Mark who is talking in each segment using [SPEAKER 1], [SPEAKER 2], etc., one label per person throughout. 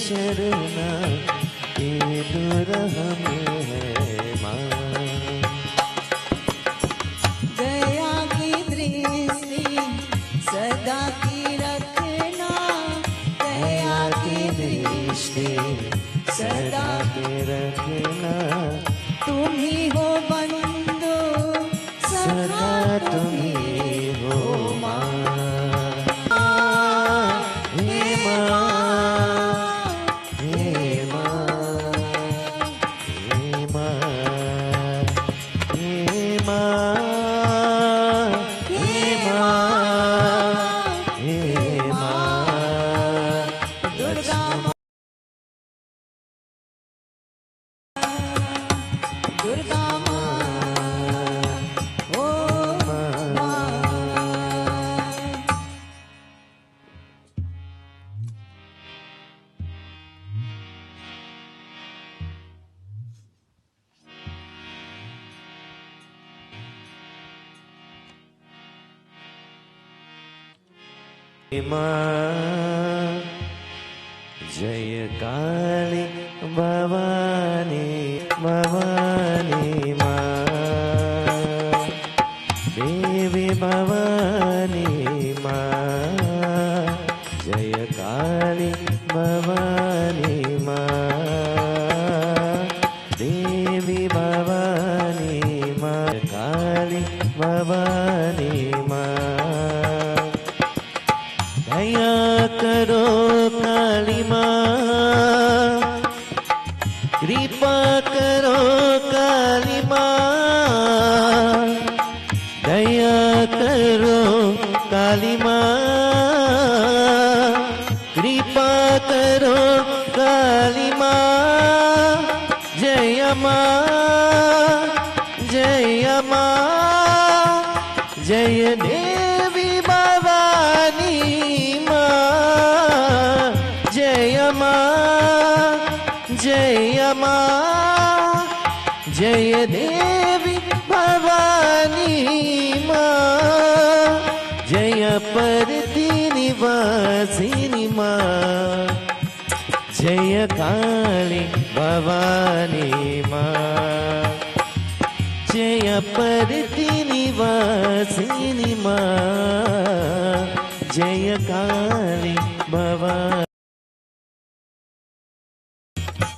[SPEAKER 1] शरणा के दूर हमें है माँ।
[SPEAKER 2] दया की दृष्टि सदा की रखना, दया की दृष्टि
[SPEAKER 1] सदा के रखना,
[SPEAKER 2] तुम ही हो बंधु
[SPEAKER 1] सदा तुम ही हो माँ। हे माँ, हे माँ, हे माँ, हे माँ, हे माँ, हे माँ,
[SPEAKER 2] दुर्गा माँ, दुर्गा माँ, ओ माँ।
[SPEAKER 1] माँ जय काली भवानी भवानी माँ, देवी भवानी माँ, जय काली भवानी माँ, देवी भवानी माँ, काली भवानी माँ। दया करो काली माँ, कृपा करो काली माँ, दया करो काली माँ, कृपा करो काली माँ। जय माँ, जय माँ, जय देवी भवानी माँ, जय माँ, जय माँ, जय देवी भवानी माँ, जय परती निवासिनी माँ, जय काली भवानी माँ, जय परती निवासिनी माँ, जय काली भवानी।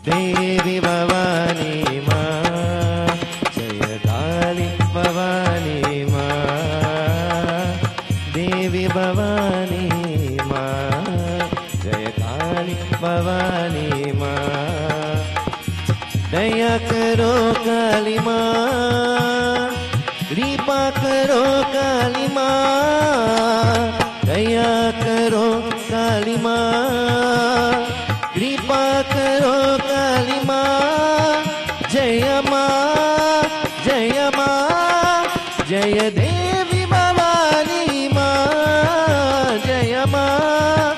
[SPEAKER 1] देवी भवानी माँ, जय काली भवानी माँ, देवी भवानी माँ, जय काली भवानी माँ। दया करो काली माँ, कृपा करो काली माँ, दया करो काली माँ, कृपा करो काली माँ। जय माँ, जय माँ, जय देवी भवानी माँ, जय माँ,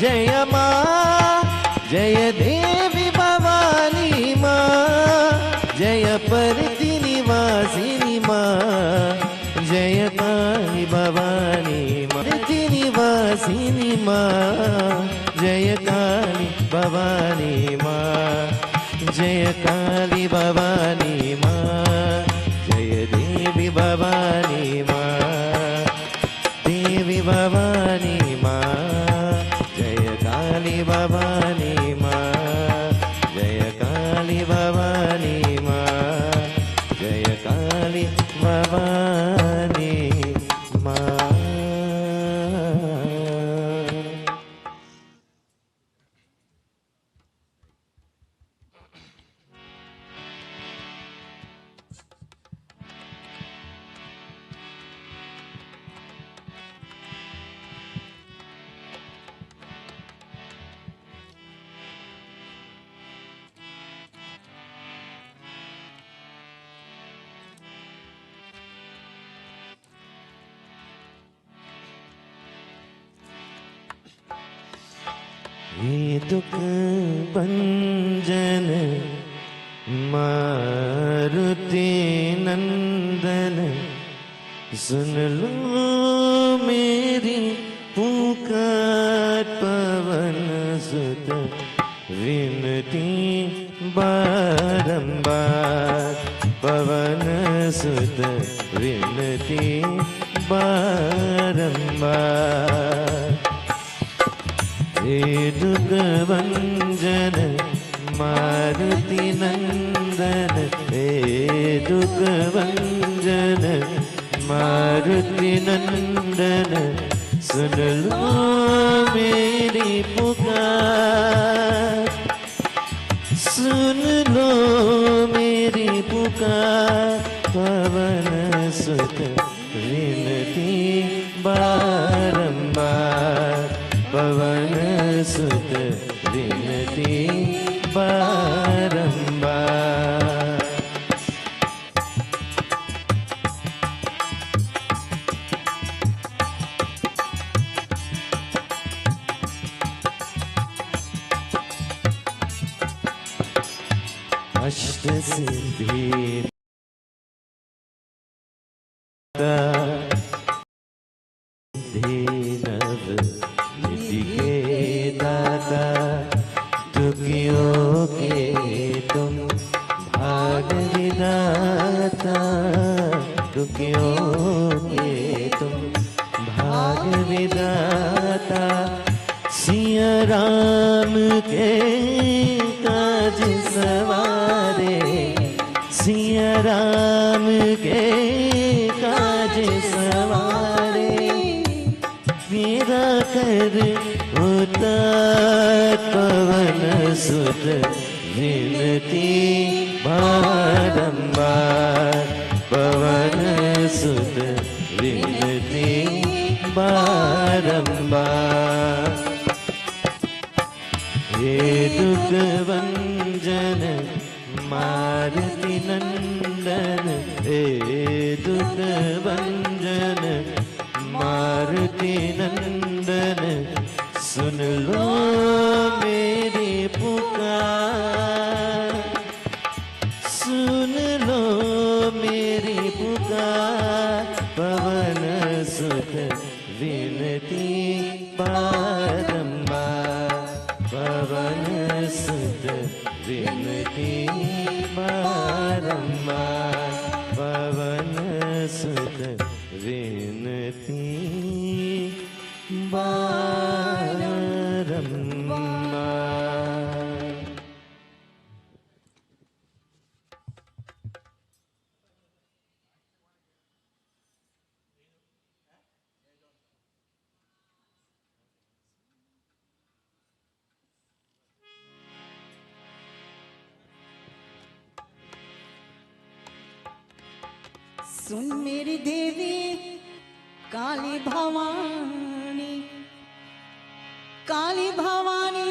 [SPEAKER 1] जय माँ, जय देवी भवानी माँ, जय परती निवासिनी माँ, जय काली भवानी माँ, परती निवासिनी माँ, जय काली भवानी माँ, जय काली भवानी माँ, जय देवी भवानी माँ, देवी भवानी माँ, जय काली भवानी माँ, जय काली भवानी माँ, जय काली भवानी माँ। ये दुख भंजन मारुति नंदन, सुन लो मेरी पुकार पवन सुत हे दुख भंजन मारुति नंदन, हे दुख भंजन मारुति नंदन, सुन लो मेरी पुकार, सुन लो मेरी पुकार। पवन सुत विनती बारंबार, पवन सुत विनती बारंबार। अष्ट सिद्धि नव निधि के दाता, दुखियों के तुम भाग विधाता, दुखियों के तुम भाग विधाता। सिया राम के काज सवारे, सिया राम के काज सवारे। मेरा कर उतार पवन सुत विनती बारंबार, पवन सुत विनती बारंबार। हे दुख भंजन मारुति नंदन, हे दुख भंजन मारुति नंदन, सुन लो मेरी पुकार, सुन लो मेरी पुकार। पवन सुत विनती बारंबार, पवन सुत विनती बारंबार, पवन सुत विनती बारंबार।
[SPEAKER 2] सुन मेरी देवी काली भवानी, काली भवानी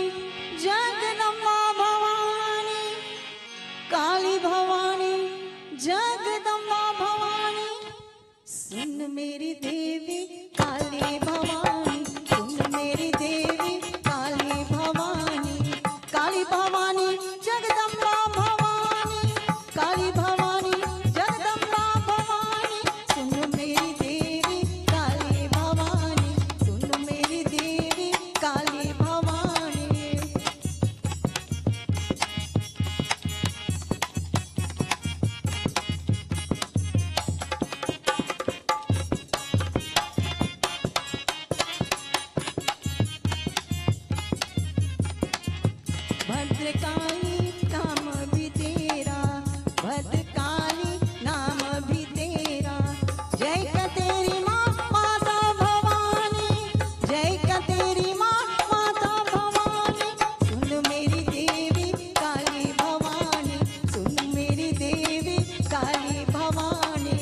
[SPEAKER 2] जगदम्बा भवानी, काली भवानी जगदम्बा भवानी। सुन मेरी देवी काली भवानी, सुन मेरी देवी काली भवानी, काली भवानी जगदम्बा भवानी, काली भवानी जगदम्बा भवानी। सुन मेरी देवी काली भवानी, सुन मेरी देवी काली भवानी। भद्रकाली नाम भी तेरा, भद्रकाली नाम भी तेरा। जय का तेरी माँ माता भवानी, जय का तेरी माँ माता भवानी। सुन मेरी देवी काली भवानी, सुन मेरी देवी काली भवानी।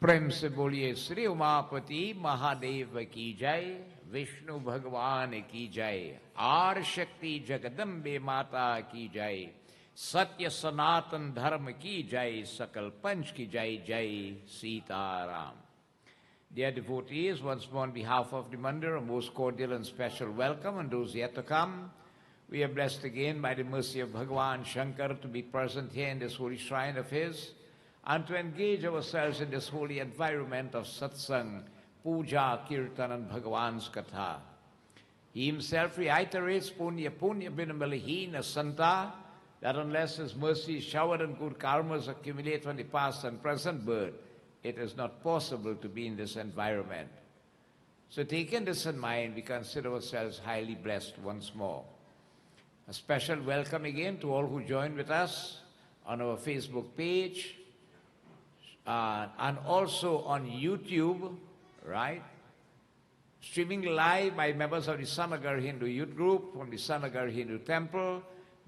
[SPEAKER 3] प्रेम से बोलिए श्री उमापति महादेव की जय, विष्णु भगवान की जय, आर शक्ति जगदम्बे माता की जय, सत्य सनातन धर्म की जय, सकल पंच की जय, जय Sitaram. Dear devotees, once more on behalf of the Mandir, a most cordial and special welcome, and those yet to come. We are blessed again by the mercy of Bhagavan Shankar to be present here in this holy shrine of his, and to engage ourselves in this holy environment of Satsangh, Puja, Kirtan, and Bhagavan's Katha. He himself reiterates, Punya Punya Binamalahina Santa, that unless his mercy is showered and good karmas accumulate from the past and present birth, it is not possible to be in this environment. So taking this in mind, we consider ourselves highly blessed once more. A special welcome again to all who joined with us on our Facebook page, and also on YouTube, right? Streaming live by members of the Sanagar Hindu Youth Group from the Sanagar Hindu Temple,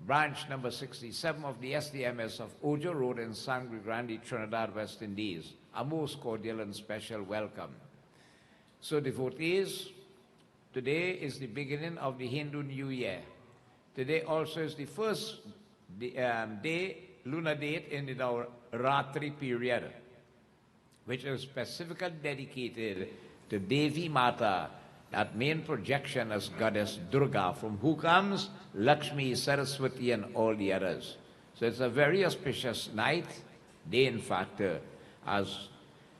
[SPEAKER 3] branch number 67 of the SDMS of Ojo Road in Sangre Grande, Trinidad, West Indies. A most cordial and special welcome. So devotees, today is the beginning of the Hindu New Year. Today also is the first day, lunar date in the Ratri period, which is specifically dedicated to Devi Mata, that main projection as Goddess Durga, from who comes Lakshmi, Saraswati, and all the others. So it's a very auspicious night, day in fact, as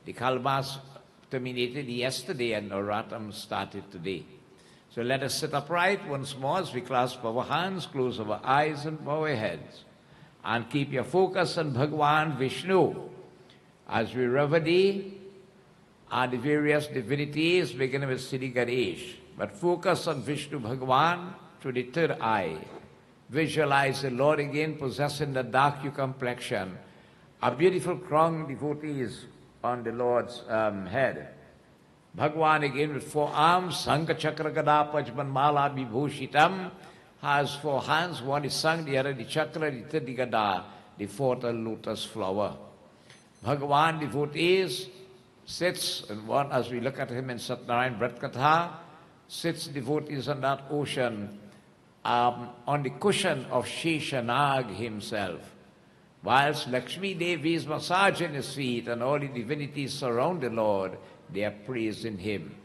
[SPEAKER 3] the Kalmas terminated yesterday and Navratam started today. So let us sit upright once more as we clasp our hands, close our eyes and bow our heads. And keep your focus on Bhagavan Vishnu as we rever thee and the various divinities beginning with Siddhi Ganesh. But focus on Vishnu Bhagavan through the third eye. Visualize the Lord again possessing the dark hue complexion. A beautiful crown, devotees, on the Lord's head. Bhagwan again with 4 arms, Sankha Chakra Gada Pachman Mala Vibhushitam, has 4 hands, one is Sang, the other the Chakra, the third the Gada, the fourth a lotus flower. Bhagwan, devotees, sits, and one, as we look at him in Satnarayan Brat Katha, sits, devotees, on that ocean, on the cushion of Sheshanag himself. Whilst Lakshmi Devi is massaging his feet and all the divinities surround the Lord, they are praising him.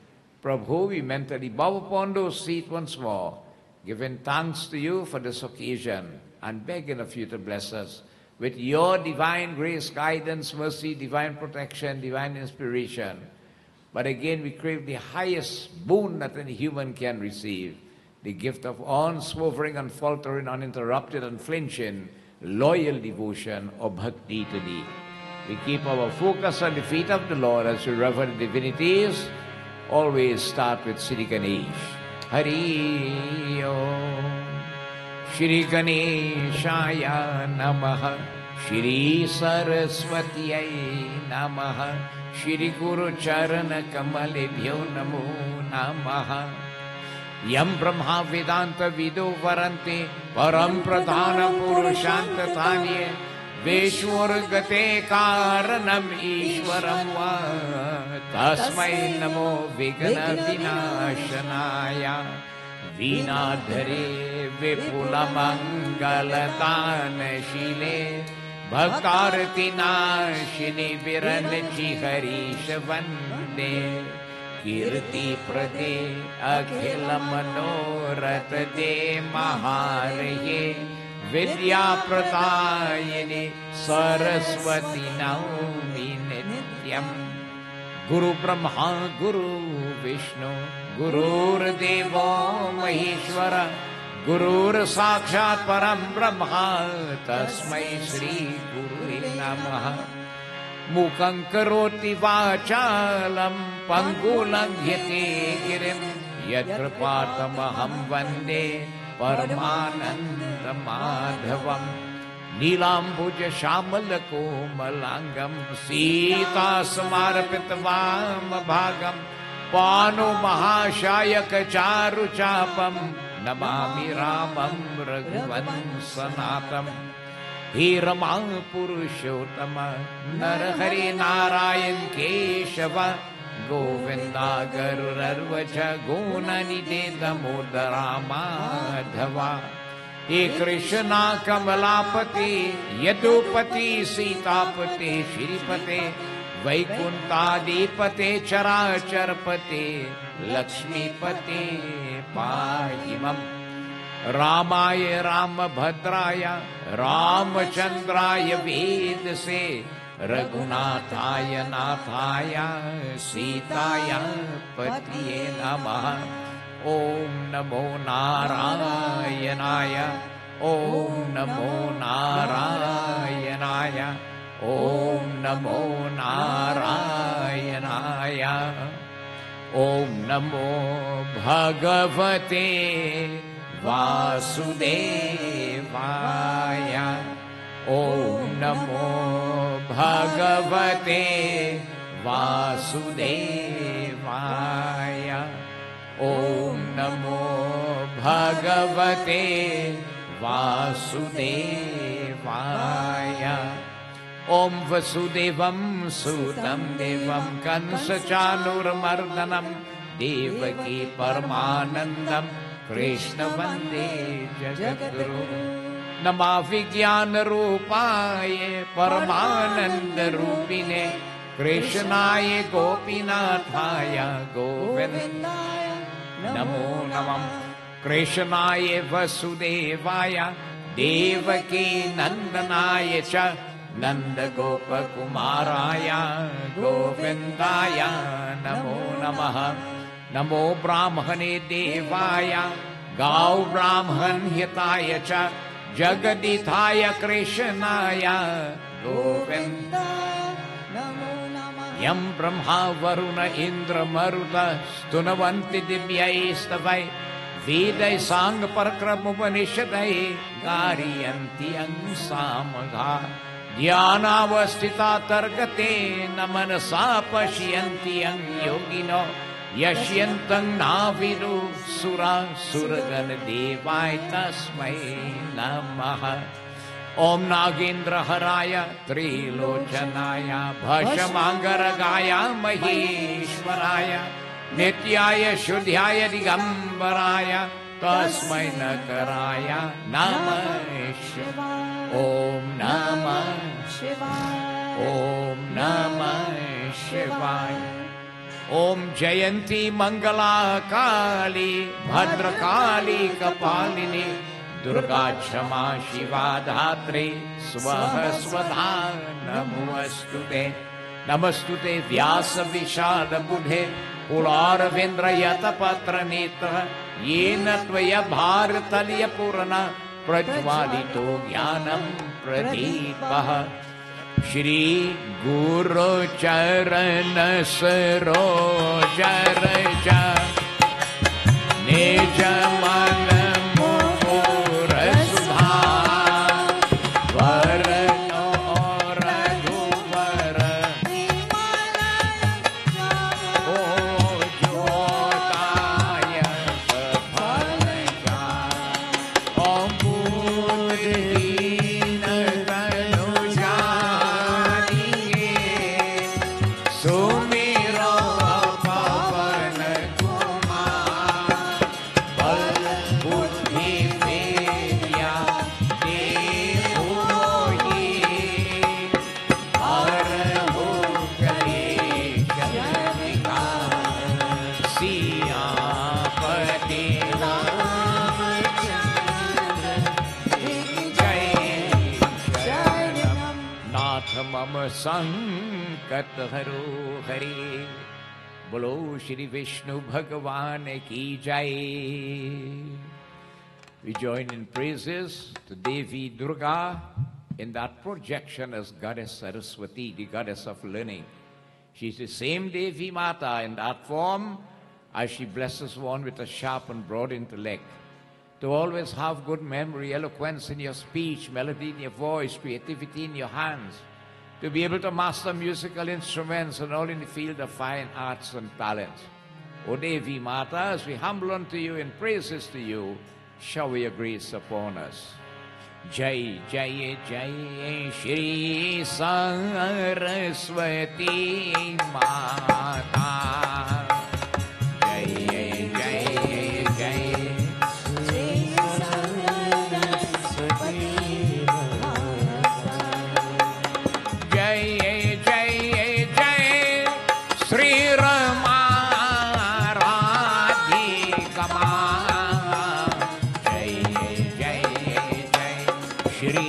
[SPEAKER 3] Prabhu, we mentally bow upon those feet once more, giving thanks to you for this occasion and begging of you to bless us with your divine grace, guidance, mercy, divine protection, divine inspiration. But again, we crave the highest boon that any human can receive, the gift of unswerving, unfaltering, uninterrupted, unflinching, loyal devotion or bhakti to thee. We keep our focus on the feet of the Lord as we rever the divinities. Always start with Shri Ganesh. Hari Om. Shri Ganeshaya Namaha. Shri Saraswatiyai Namaha. Shri Guru Charana Kamalebhyo Namo Namaha. Yam Brahma Vedanta Vido Varante Param Pradhana Purushanta Tanye Veshwar Gate Karanam Ishwaram Va Tasmai Namo Vigana Vinashanaya Vinadhare Vipula Mangalatana Shile Bhaktarati Nashini Viranachi Harisha Vande Kirti Prade Akhila Manorat De Maharaye Vidya Pradayane Saraswati Naumi Nityam Guru Brahma Guru Vishnu Gurur Devo Maheshwara Gurur Sakshat Param Brahma Tasmai Shri Guru Namaha Mukhaṁ karoti vācālam pangulam yate girim yatrapatamaham vande paramananda madhavam Nilambuja shamalako malangam Sita samarapitavam bhagam Pano mahashayaka charu chapam Namami ramam raghuvan sanatam हे रमा पुरुषोत्तम नरहरि नारायण केशव गोविंदा गरुड़ध्वज गोननिधे दामोदरा माधवा हे कृष्णा कमलापते यदुपति सीतापते श्रीपते वैकुंठाधिपते चराचरपते लक्ष्मीपते पाहि मम रामाय रामभद्राय रामचंद्राय वेदसे रघुनाथाय नाथाय सीताय पतिये नमः ओम नमो नारायणाय ओम नमो नारायणाय ओम नमो नारायणाय ओम नमो भगवते वासुदेवाय ओम नमो भगवते वासुदेवाय ओम नमो भगवते वासुदेवाय ओम वसुदेवं सुतं देवं कंसचाणूरमर्दनं देवकी परमानंदं कृष्ण वंदे जगद्गुरु नमा विज्ञान रूपाय परमानंद रूपिणे कृष्णाय गोपीनाथाय गोविंदाय नमो नमः कृष्णाय वसुदेवाय देवकी नंदनाय च नंद गोप कुमाराय गोविंदाय नमो नमः नमो ब्राह्मणे देवाय गौ ब्राह्मण हिताय च जगदिथाय कृष्णाय गोविंदाय
[SPEAKER 2] नमो नमः
[SPEAKER 3] यं ब्रह्मा वरुण इंद्र मरुत स्तुनवन्ति दिव्यैस्तवै वेदै सांग परक्रमुपनिषदै गारयन्ति अंसामघा ध्यानावस्थिता तर्कते न मनसा पश्यन्ति अं योगिनो यश्यन्तं नाविदु सुरा सुरगण देवाय तस्मै नमः ओम नागेंद्र हराय त्रिलोचनाय भस्मांगरगाय महेश्वराय नित्याय शुद्ध्याय दिगंबराय तस्मै नकराय नमः शिवाय ओम नमः
[SPEAKER 2] शिवाय
[SPEAKER 3] ओम नमः शिवाय ओम जयंती मंगला काली भद्रकाली कपालिनी दुर्गा क्षमा शिवा धात्री स्वः स्वधा नमोस्तुते नमस्तुते व्यास विशाल बुधे कुलारविंद्र यतपत्र नेत्र येन त्वया भारतल्य पूर्ण प्रज्वालितो ज्ञानं प्रदीपः श्री गुरु चरण सरोज रज निज मन संकट हरो हरे बोलो श्री विष्णु भगवान की जय We join in praises to Devi Durga in that projection as Goddess Saraswati, the goddess of learning. She's the same Devi Mata in that form as she blesses one with a sharp and broad intellect. To always have good memory, eloquence in your speech, melody in your voice, creativity in your hands. To be able to master musical instruments and all in the field of fine arts and talents. O Devi Mata, as we humble unto you in praises to you, shower your grace upon us. जय जय जय श्री सरस्वती माता जय जय जय श्री रमा राधिका जय जय जय श्री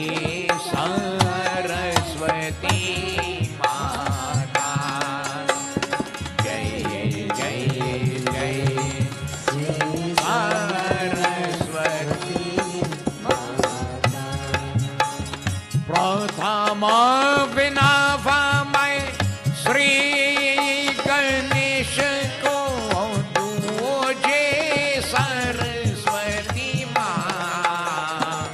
[SPEAKER 3] सरस्वती माता जय जय जय सरस्वती प्रथम विनवमय श्री गणेश को तुझे सरस्वती माँ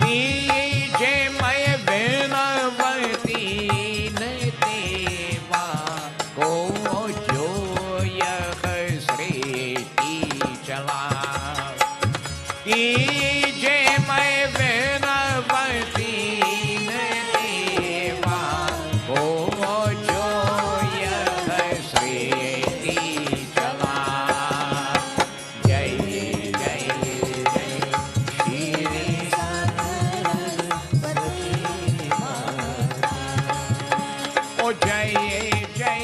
[SPEAKER 3] तीजे मय विनवती न देवा को जो यह सृष्टि चला तीजे मय विनवती न देवा को जो यह सृष्टि चला जय जय जय श्री ओ जय जय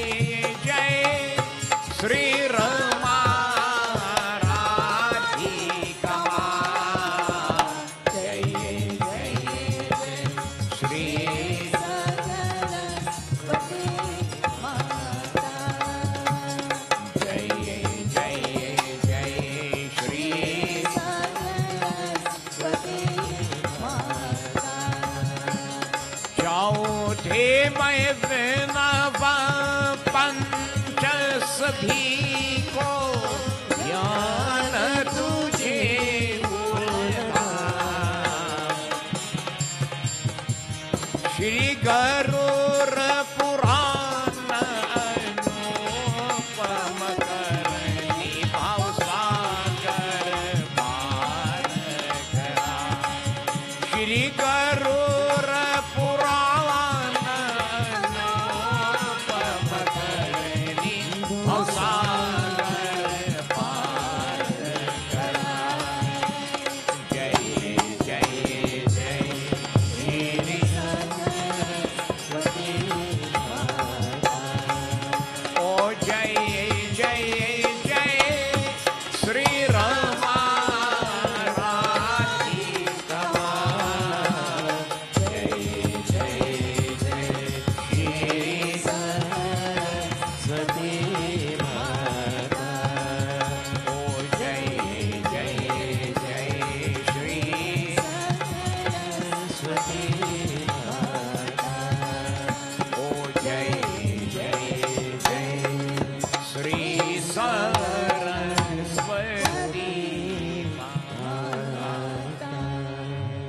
[SPEAKER 3] जय श्री रमा राधिका जय जय श्री जय जय जय श्री चौथे मय विनव पंच सभी को ज्ञान तुझे बोलता श्री गरुड़ पुराण अनुपम करनी भाव सागर पार करा श्री गरुड़ पुराण अनुपम करनी भाव सागर पार करा जय जय जय श्री ओ जय जय जय श्री रमा राधिका जय जय जय श्री
[SPEAKER 1] सरस्वती माता
[SPEAKER 3] ओ जय जय जय श्री
[SPEAKER 1] सरस्वती माता
[SPEAKER 3] ओ जय जय जय श्री सरस्वती माता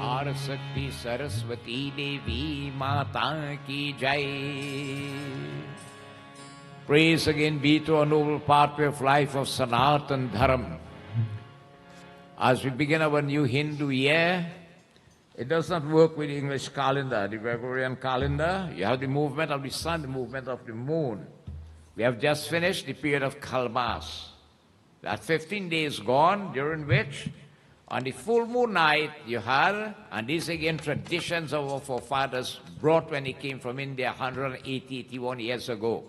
[SPEAKER 3] और शक्ति सरस्वती देवी माता की जय Praise again be to our noble pathway of life of Sanatan Dharma. As we begin our new Hindu year, it does not work with the English calendar, the Gregorian calendar. You have the movement of the sun, the movement of the moon. We have just finished the period of Kalmas. That 15 days gone, during which on the full moon night you had, and these again traditions of our forefathers brought when they came from India 181 years ago.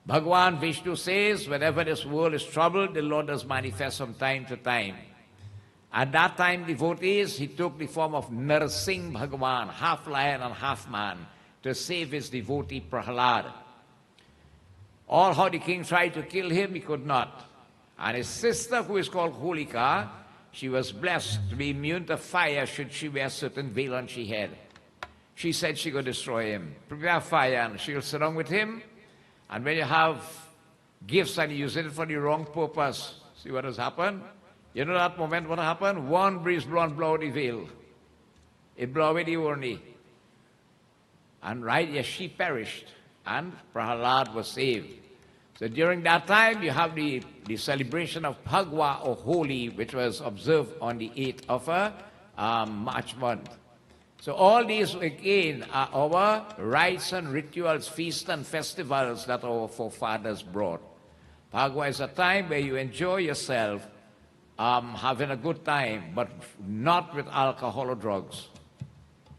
[SPEAKER 3] Bhagavan Vishnu says, whenever this world is troubled, the Lord does manifest from time to time. At that time, devotees, he took the form of Narsingh Bhagavan, half lion and half man, to save his devotee Prahlad. All how the king tried to kill him, he could not. And his sister, who is called Holika, she was blessed to be immune to fire should she wear a certain veil on she had. She said she could destroy him. Prepare fire and she'll sit down with him. And when you have gifts and you use it for the wrong purpose, see what has happened? You know that moment what happened? One breeze blow and blow the veil. It blew away the urni. And right, yes, she perished. And Prahlad was saved. So during that time, you have the celebration of Phagwa or Holi, which was observed on the 8th of March month. So all these again are our rites and rituals, feasts and festivals that our forefathers brought. Phagwa is a time where you enjoy yourself, having a good time, but not with alcohol or drugs.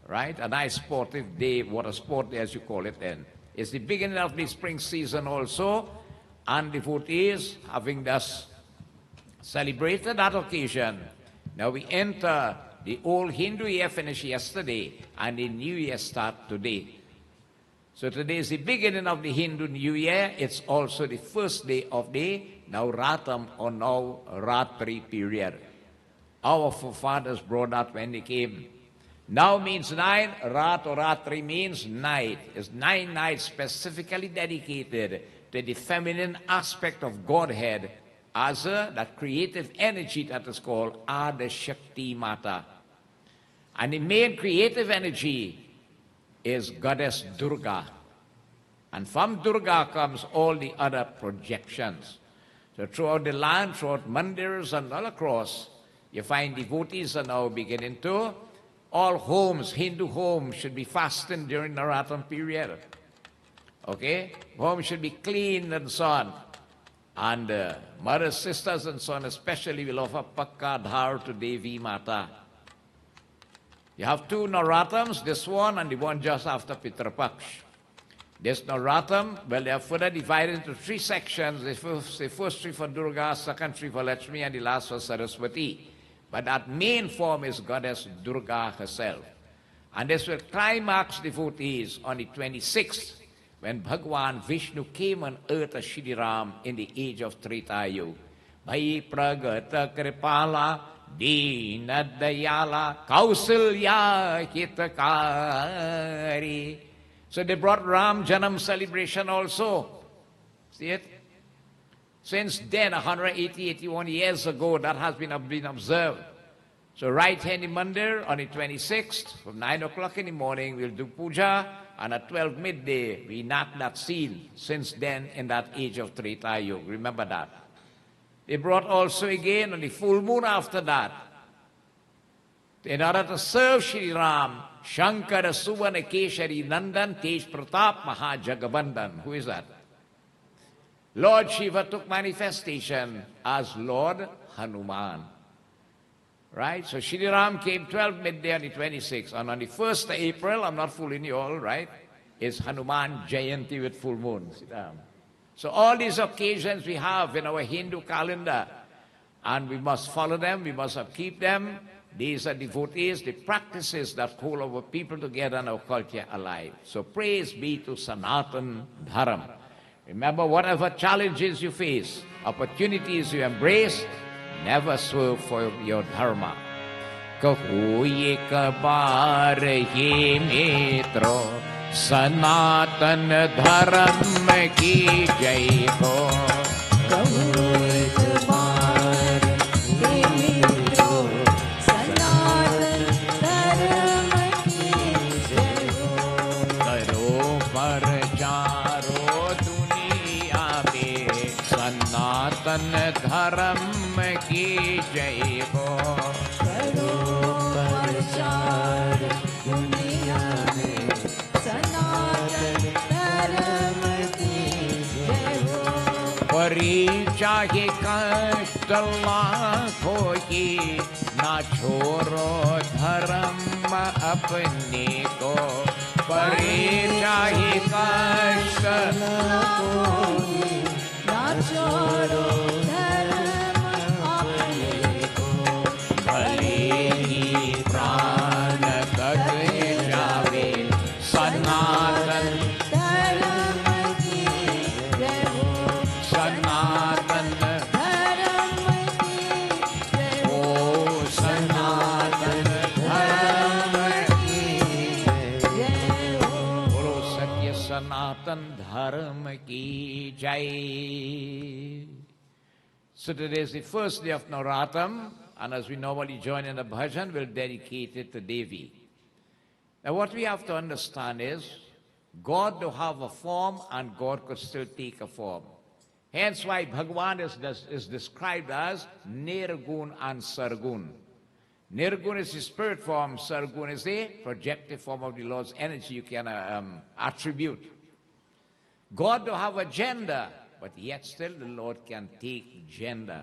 [SPEAKER 3] Right? A nice sportive day, water sport day as you call it then. It's the beginning of the spring season also, and devotees, having thus celebrated that occasion, now we enter the old Hindu year finished yesterday, and the new year start today. So today is the beginning of the Hindu New Year. It's also the first day of the Nauratam or Navratri period. Our forefathers brought that when they came. Now means 9, Rat or Ratri means night. It's 9 nights specifically dedicated to the feminine aspect of Godhead as that creative energy that is called Ada Shakti Mata. And the main creative energy is Goddess Durga. And from Durga comes all the other projections. So throughout the land, throughout mandirs and all across, you find devotees are now beginning to, all homes, Hindu homes should be fasting during the Navratri period. Okay? Home should be clean and so on. And mothers, sisters and so on especially will offer Pakka Dhar to Devi Mata. You have 2 Navratams, this one and the one just after Pitrapaksh. This Navratam, well, they are further divided into 3 sections. The first 3 for Durga, second 3 for Lakshmi, and the last for Saraswati. But that main form is Goddess Durga herself. And this will climax devotees on the 26th, when Bhagwan Vishnu came on earth as Shriram in the age of Tretayu. Bhai Pragata Kripala Dina Dayala Kausalya Hitakari. So they brought Ram Janam celebration also. See it? Since then, 81 years ago, that has been observed. So right here in the mandir on the 26th, from 9 o'clock in the morning, we'll do puja, and at 12 midday, we enact that scene. Since then, in that age of Treta Yuga, remember that. They brought also again on the full moon after that, in order to serve Shri Ram, Shankara Suvana Keshari Nandan Tej Pratap Maha Jagabandan. Who is that? Lord Shiva took manifestation as Lord Hanuman. Right? So Shri Ram came 12 midday on the 26th. And on the 1st of April, I'm not fooling you all, right? Is Hanuman Jayanti with full moon. So all these occasions we have in our Hindu calendar. And we must follow them, we must upkeep them. These are devotees, the practices that hold our people together and our culture alive. So praise be to Sanatan Dharam. Remember, whatever challenges you face, opportunities you embrace, never swerve for your dharma. Kahu ek baar ye mitro, Sanatan Dharam ki jai ho.
[SPEAKER 2] Kahu ek baar ye mitro, Sanatan Dharam ki jai ho.
[SPEAKER 3] Karo parcharo duniya mein, Sanatan Dharam ki jai ho.
[SPEAKER 2] Karo parchar duniya mein, Sanatan Dharam ki jai ho.
[SPEAKER 3] परी चाहे कष्ट लाखों की, ना छोड़ो धर्म अपने को। परी चाहे कष्ट
[SPEAKER 2] लाखों की, ना छोड़ो धर्म अपने को।
[SPEAKER 3] भले ही प्राण तक जावे, सनातन
[SPEAKER 2] धर्म की जय हो।
[SPEAKER 3] सनातन
[SPEAKER 2] धर्म की जय
[SPEAKER 3] ओ
[SPEAKER 2] हो।
[SPEAKER 3] सनातन धर्म
[SPEAKER 2] की जय हो।
[SPEAKER 3] बोलो सत्य सनातन धर्म की जय. So today is the first day of Navratam, and as we normally join in the bhajan, we'll dedicate it to Devi. Now what we have to understand is, God do have a form and God could still take a form. Hence why Bhagwan is described as Nirgun and Sargun. Nirgun is the spirit form, Sargun is the projective form of the Lord's energy you can attribute. God don't have a gender, but yet still the Lord can take gender.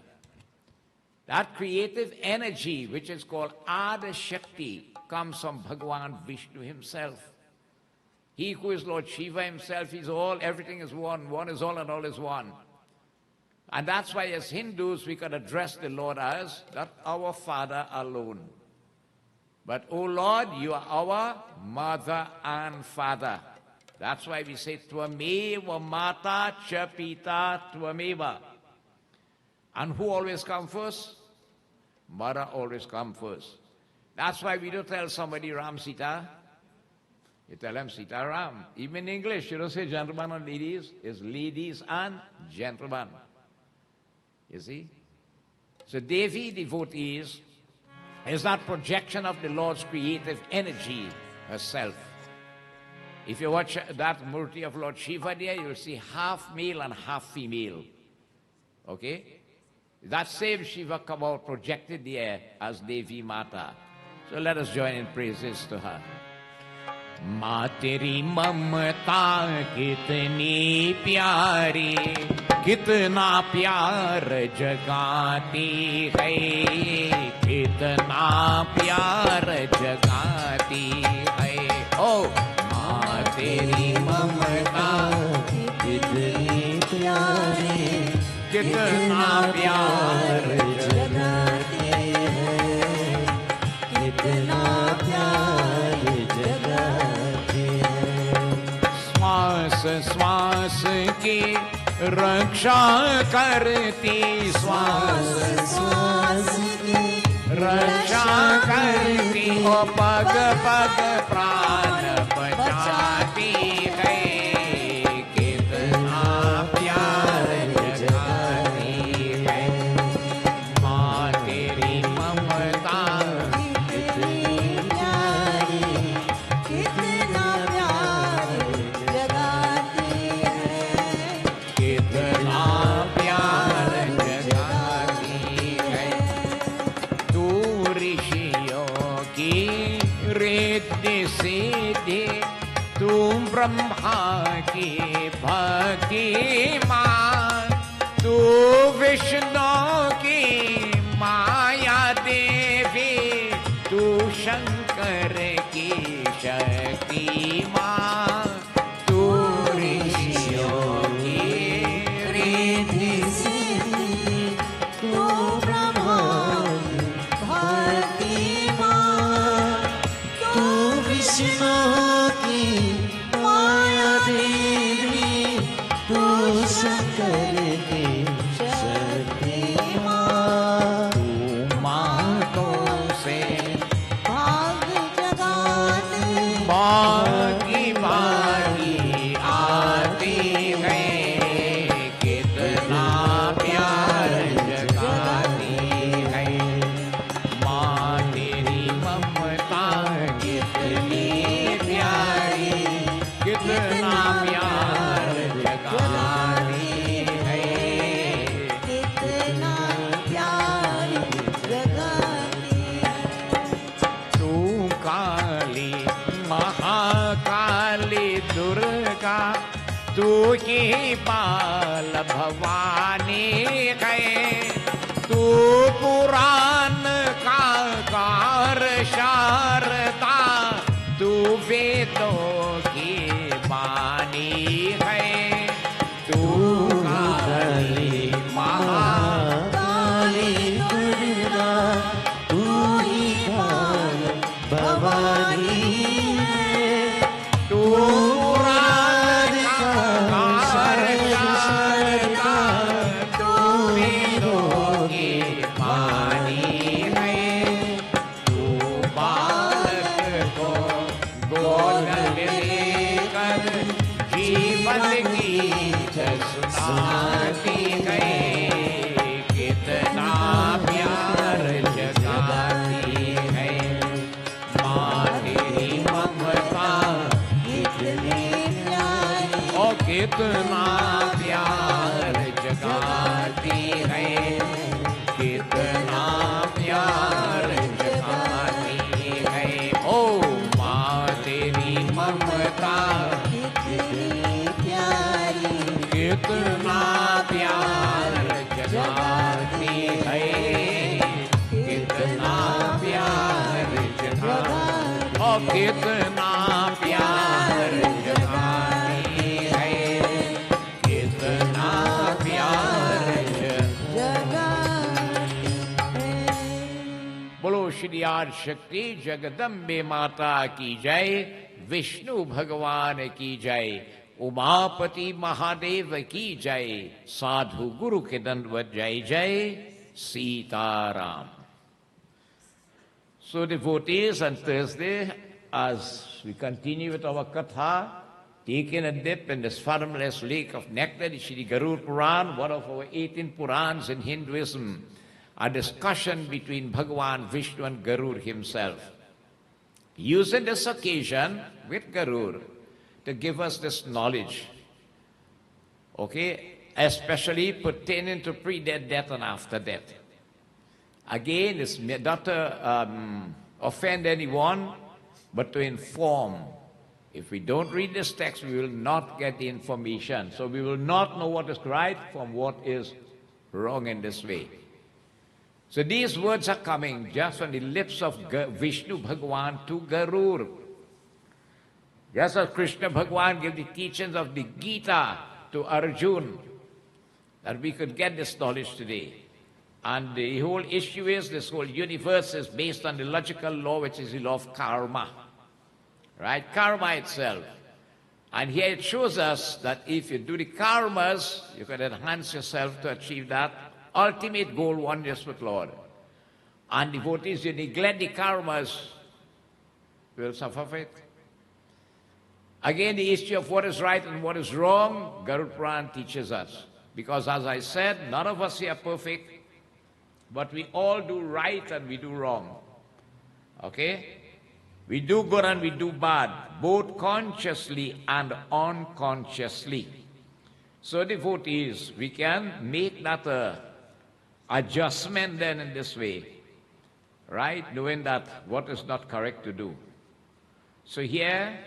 [SPEAKER 3] That creative energy, which is called Ada Shakti, comes from Bhagwan Vishnu himself. He who is Lord Shiva himself is all, everything is one, one is all and all is one. And that's why as Hindus we can address the Lord as not our Father alone. But, O Lord, you are our Mother and Father. That's why we say, Tvameva Mata Cha Pita Tvameva. And who always comes first? Mother always comes first. That's why we don't tell somebody Ram Sita. You tell them Sita Ram. Even in English, you don't say gentlemen and ladies. It's ladies and gentlemen. You see? So Devi, devotees, is that projection of the Lord's creative energy herself. If you watch that Murti of Lord Shiva there, you'll see half male and half female. Okay? That same Shiva come out projected there as Devi Mata. So let us join in praises to her. माँ तेरी ममता कितनी प्यारी, कितना प्यार जगाती है, कितना प्यार जगाती है। ओ माँ तेरी ममता
[SPEAKER 2] कितनी प्यारी,
[SPEAKER 3] कितना प्यार
[SPEAKER 2] जगाती है, कितना प्यार जगाती है।
[SPEAKER 3] श्वास श्वास की रक्षा करती, श्वास
[SPEAKER 2] श्वास की
[SPEAKER 3] रक्षा करती, ओ पग पग प्राण बचाती है, कितना प्यार जगाती है। माँ तेरी ममता
[SPEAKER 2] कितनी प्यारी, कितना प्यार जगाती है,
[SPEAKER 3] कितना प्यार जगाती है। तू ऋषियों की रिद्धि सिद्धि, तू ब्रह्मा की भक्ति मान, तू विष्णु की माया देवी, तू शंकर की शक्ति माँ, तू ऋषियों की रिद्धि
[SPEAKER 2] सिद्धि, तू ब्रह्मा भारती माँ, तू विष्णु की माया देवी, तू शंकर की शक्ति माँ,
[SPEAKER 3] तू मातों से
[SPEAKER 2] भाग जगाने
[SPEAKER 3] बागी बागी आती है, कितना प्यार जगाती है। माँ तेरी ममता कितनी प्यारी, कितना प्यार जगाती है।
[SPEAKER 2] कितना प्यार जगाती है।
[SPEAKER 3] तू काली महाकाली दुर्गा, तू ही बाल भवानी है, तू पुराण का कार शारदा, तू वेदों की बानी है, तू काली
[SPEAKER 2] काली दुर्गा, तू ही काल भवानी है,
[SPEAKER 3] तू पुराण का शारदा, तू वेदों की बानी है, तू बालक को गोद में लेकर जीवन गीत सुनाती है, कितना प्यार जगाती है। माँ तेरी ममता
[SPEAKER 2] कितनी प्यारी,
[SPEAKER 3] ओ कितना प्यार जगाती प्यार जगाती है, कितना प्यार
[SPEAKER 2] जगाती है।
[SPEAKER 3] बोलो श्री आदि शक्ति जगदम्बे माता की जय, विष्णु भगवान की जय, उमापति महादेव की जय, साधु गुरु के दंडवत जय जय, Sitaram. So devotees, on Thursday, as we continue with our katha, taking a dip in this fathomless lake of nectar, the Shri Garuda Purana, one of our 18 Purans in Hinduism, a discussion between Bhagavan Vishnu and Garuda himself. Using this occasion with Garuda to give us this knowledge, okay, especially pertaining to pre-death, death, and after death. Again, it's not to offend anyone, but to inform. If we don't read this text, we will not get the information. So we will not know what is right from what is wrong in this way. So these words are coming just from the lips of Vishnu Bhagavan to Garuda. Just as Krishna Bhagavan gave the teachings of the Gita to Arjuna, that we could get this knowledge today. And the whole issue is, this whole universe is based on the logical law, which is the law of karma. Right? Karma itself. And here it shows us that if you do the karmas, you can enhance yourself to achieve that ultimate goal, oneness with Lord. And devotees, you neglect the karmas, you will suffer for it. Again, the issue of what is right and what is wrong, Garuda Purana teaches us. Because as I said, none of us here are perfect, but we all do right and we do wrong. Okay? We do good and we do bad, both consciously and unconsciously. So devotees, we can make that adjustment then in this way, right? Knowing that what is not correct to do. So here,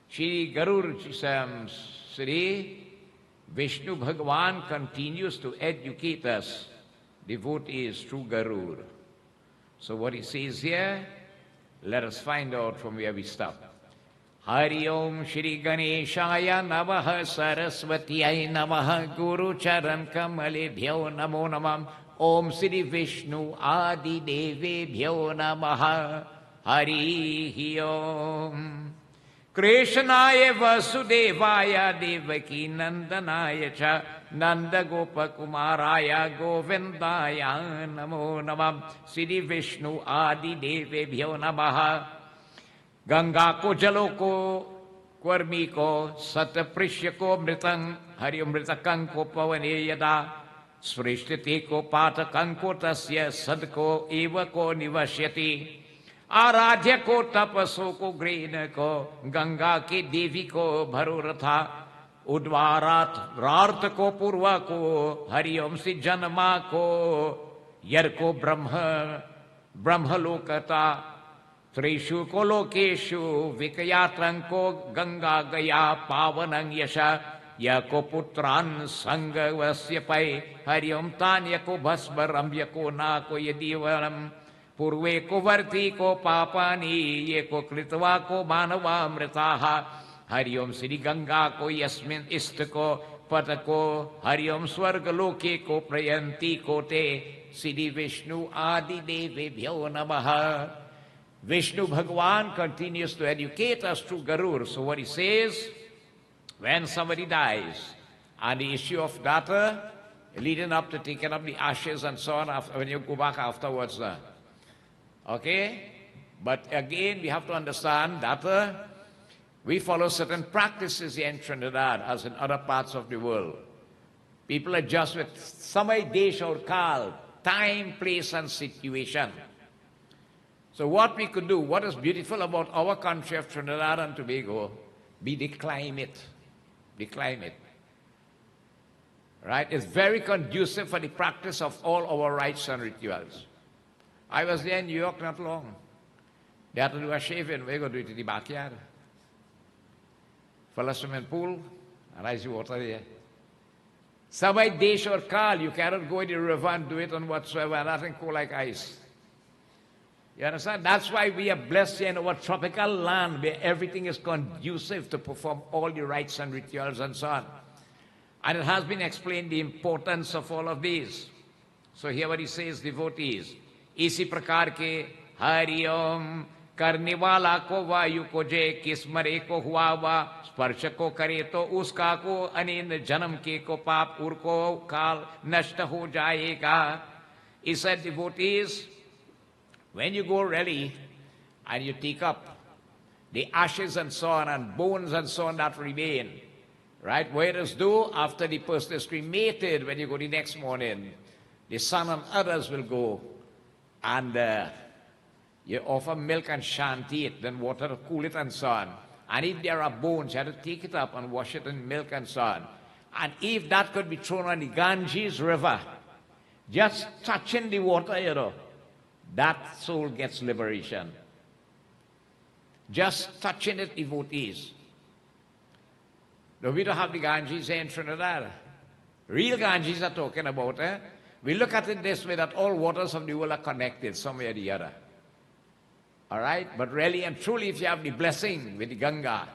[SPEAKER 3] Shri Garuda, Shri Vishnu Bhagavan continues to educate us, devotees, through Garuda. So what he says here, let us find out from where we stop. Hari Om Shri Ganeshaya Namaha Saraswatyai Namaha Guru Charan Kamalebhyo Namo Namam Om Shri Vishnu Adi Devebhyo Namaha Hari Om Krishnaya Vasudevaya Devaki Nandanaya Cha Nanda Gopakumaraya Govindaya Namo Namam Shri Vishnu Adi Devebhyo Namaha Ganga ko jalo ko kwarmi ko sataprisya ko mritang haryamritakang ko pavane yada srishtiti ko patakang ko tasya sadko eva ko nivasyati आराध्य को तपसो को grain को गंगा की देवी को भरोरथा उद्वारात रार्थ को पूर्व को हरिओम सी जन्मा को यर को ब्रह्मलोकता त्रिषु को लोकेशु विकयात्रं को गंगा गया पावनं यशा या को पुत्रान संग वस्य पै हरिओम तान्य को भस्म रम्य को ना को यदीवरम पूर्वे को वर्ती को पापानी ये को कृतवा को मानवामृताः हरिओम श्री गंगा को यस्मिन् इष्ट को पत को हरिओम स्वर्ग लोके को प्रयंती को ते श्री विष्णु आदि देवेभ्यो नमः. Vishnu Bhagavan continues to educate us through Garuda. So what he says, when somebody dies, and the issue of data, leading up to taking up the ashes and so on, after, when you go back afterwards. Okay? But again, we have to understand that we follow certain practices here in Trinidad as in other parts of the world. People adjust with samay, desh or kal, time, place and situation. So what we could do, what is beautiful about our country of Trinidad and Tobago, be the climate. The climate. Right? It's very conducive for the practice of all our rites and rituals. I was there in New York not long. They had to do a shaving. We go do it in the backyard. Full of swimming pool and icy water there. Samay, desh or kal, you cannot go in the river and do it on whatsoever, nothing cool like ice. You understand? That's why we are blessed here in our tropical land where everything is conducive to perform all the rites and rituals and so on. And it has been explained the importance of all of these. So here what he says, devotees, इसी प्रकार के हरि ओम करने वाला को वायु को जे किस्मरे को हुआ वा स्पर्श को करे तो उसका को अनिंद जन्म के को पाप उर को काल नष्ट हो जाएगा. He said, devotees, when you go really and you take up the ashes and so on and bones and so on that remain, right? What does do after the person is cremated, when you go the next morning, the son and others will go and you offer milk and shanty it, then water to cool it and so on. And if there are bones, you have to take it up and wash it in milk and so on. And if that could be thrown on the Ganges River, just touching the water, you know, that soul gets liberation. Just touching it, devotees. No, we don't have the Ganges here in Trinidad. Real Ganges are talking about, eh? We look at it this way, that all waters of the world are connected somewhere or the other. All right? But really and truly, if you have the blessing with the Ganga,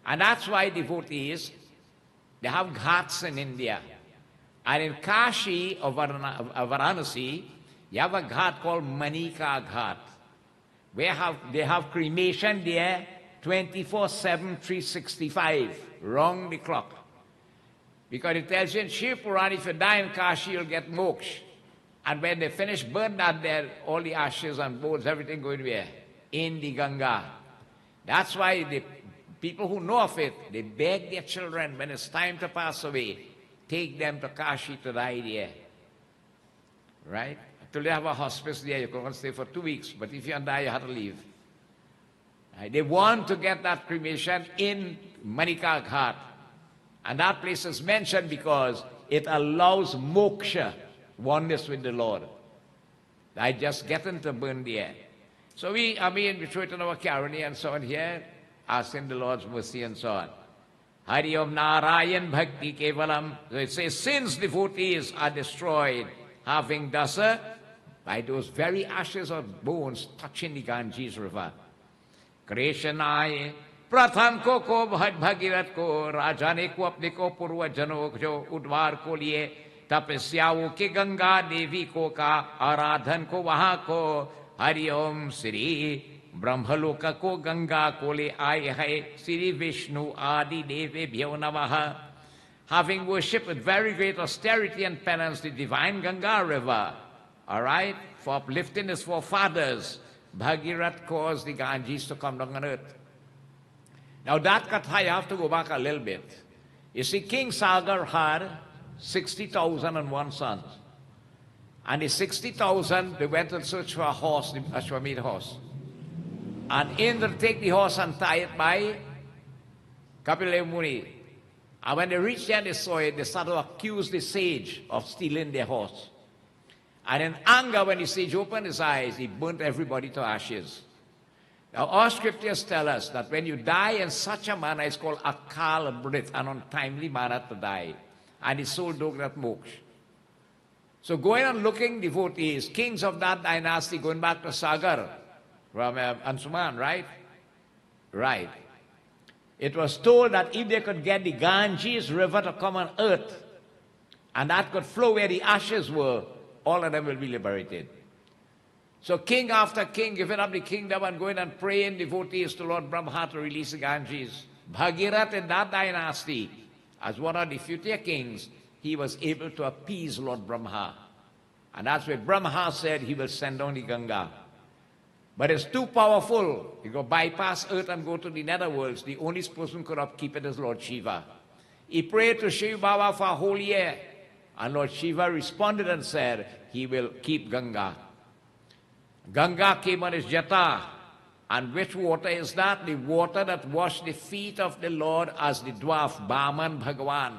[SPEAKER 3] and that's why devotees, they have ghats in India. And in Kashi or Varanasi, you have a ghat called Manika Ghat. They have cremation there 24/7, 365, round the clock. Because it tells you in Shiv Purana, if you die in Kashi, you'll get moksha. And when they finish, burn that there, all the ashes and bones, everything going where? In the Ganga. That's why the people who know of it, they beg their children, when it's time to pass away, take them to Kashi to die there. Right? Until they have a hospice there, you can stay for 2 weeks. But if you die, you have to leave. Right? They want to get that cremation in Manika Ghat. And that place is mentioned because it allows moksha, oneness with the Lord. I just get into burn there. So we throw it in our carony and so on here, asking the Lord's mercy and so on. Hari Om Narayan Bhakti Kevalam. So it says, since devotees are destroyed, having dasa, by those very ashes or bones touching the Ganges River. Krishnaye प्रथम को भगीरथ को राजा ने को अपने को पूर्व जनों जो उद्वार को लिए तपस्याओं के गंगा देवी को का आराधन को वहां को हरिओम श्री ब्रह्मलोक को गंगा को ले आए है श्री विष्णु आदि देवेभ्यो नमः. Having worshipped with very great austerity and penance the divine Ganga river, all right, for uplifting his forefathers, Bhagirath caused the Ganges to come down on earth. Now that katha, you have to go back a little bit. You see, King Sagar had 60,001 sons. And the 60,000, they went and searched for a horse, the Ashwamedha horse. And Indra take the horse and tie it by Kapila Muni. And when they reached there, they saw it, they started to accuse the sage of stealing their horse. And in anger, when the sage opened his eyes, he burnt everybody to ashes. Now, our scriptures tell us that when you die in such a manner, it's called akal mrit, an untimely manner to die. And his soul don't get moksha. So going and looking devotees, kings of that dynasty, going back to Sagar, from Ansuman, right? Right. It was told that if they could get the Ganges river to come on earth, and that could flow where the ashes were, all of them will be liberated. So king after king giving up the kingdom and going and praying devotees to Lord Brahma to release the Ganges. Bhagirath in that dynasty, as one of the future kings, he was able to appease Lord Brahma. And that's why Brahma said he will send down the Ganga. But it's too powerful. You go bypass earth and go to the netherworlds. The only person who could upkeep it is Lord Shiva. He prayed to Shiva Baba for a whole year. And Lord Shiva responded and said, he will keep Ganga. Ganga came on his jata. And which water is that? The water that washed the feet of the Lord as the dwarf, Brahman Bhagavan.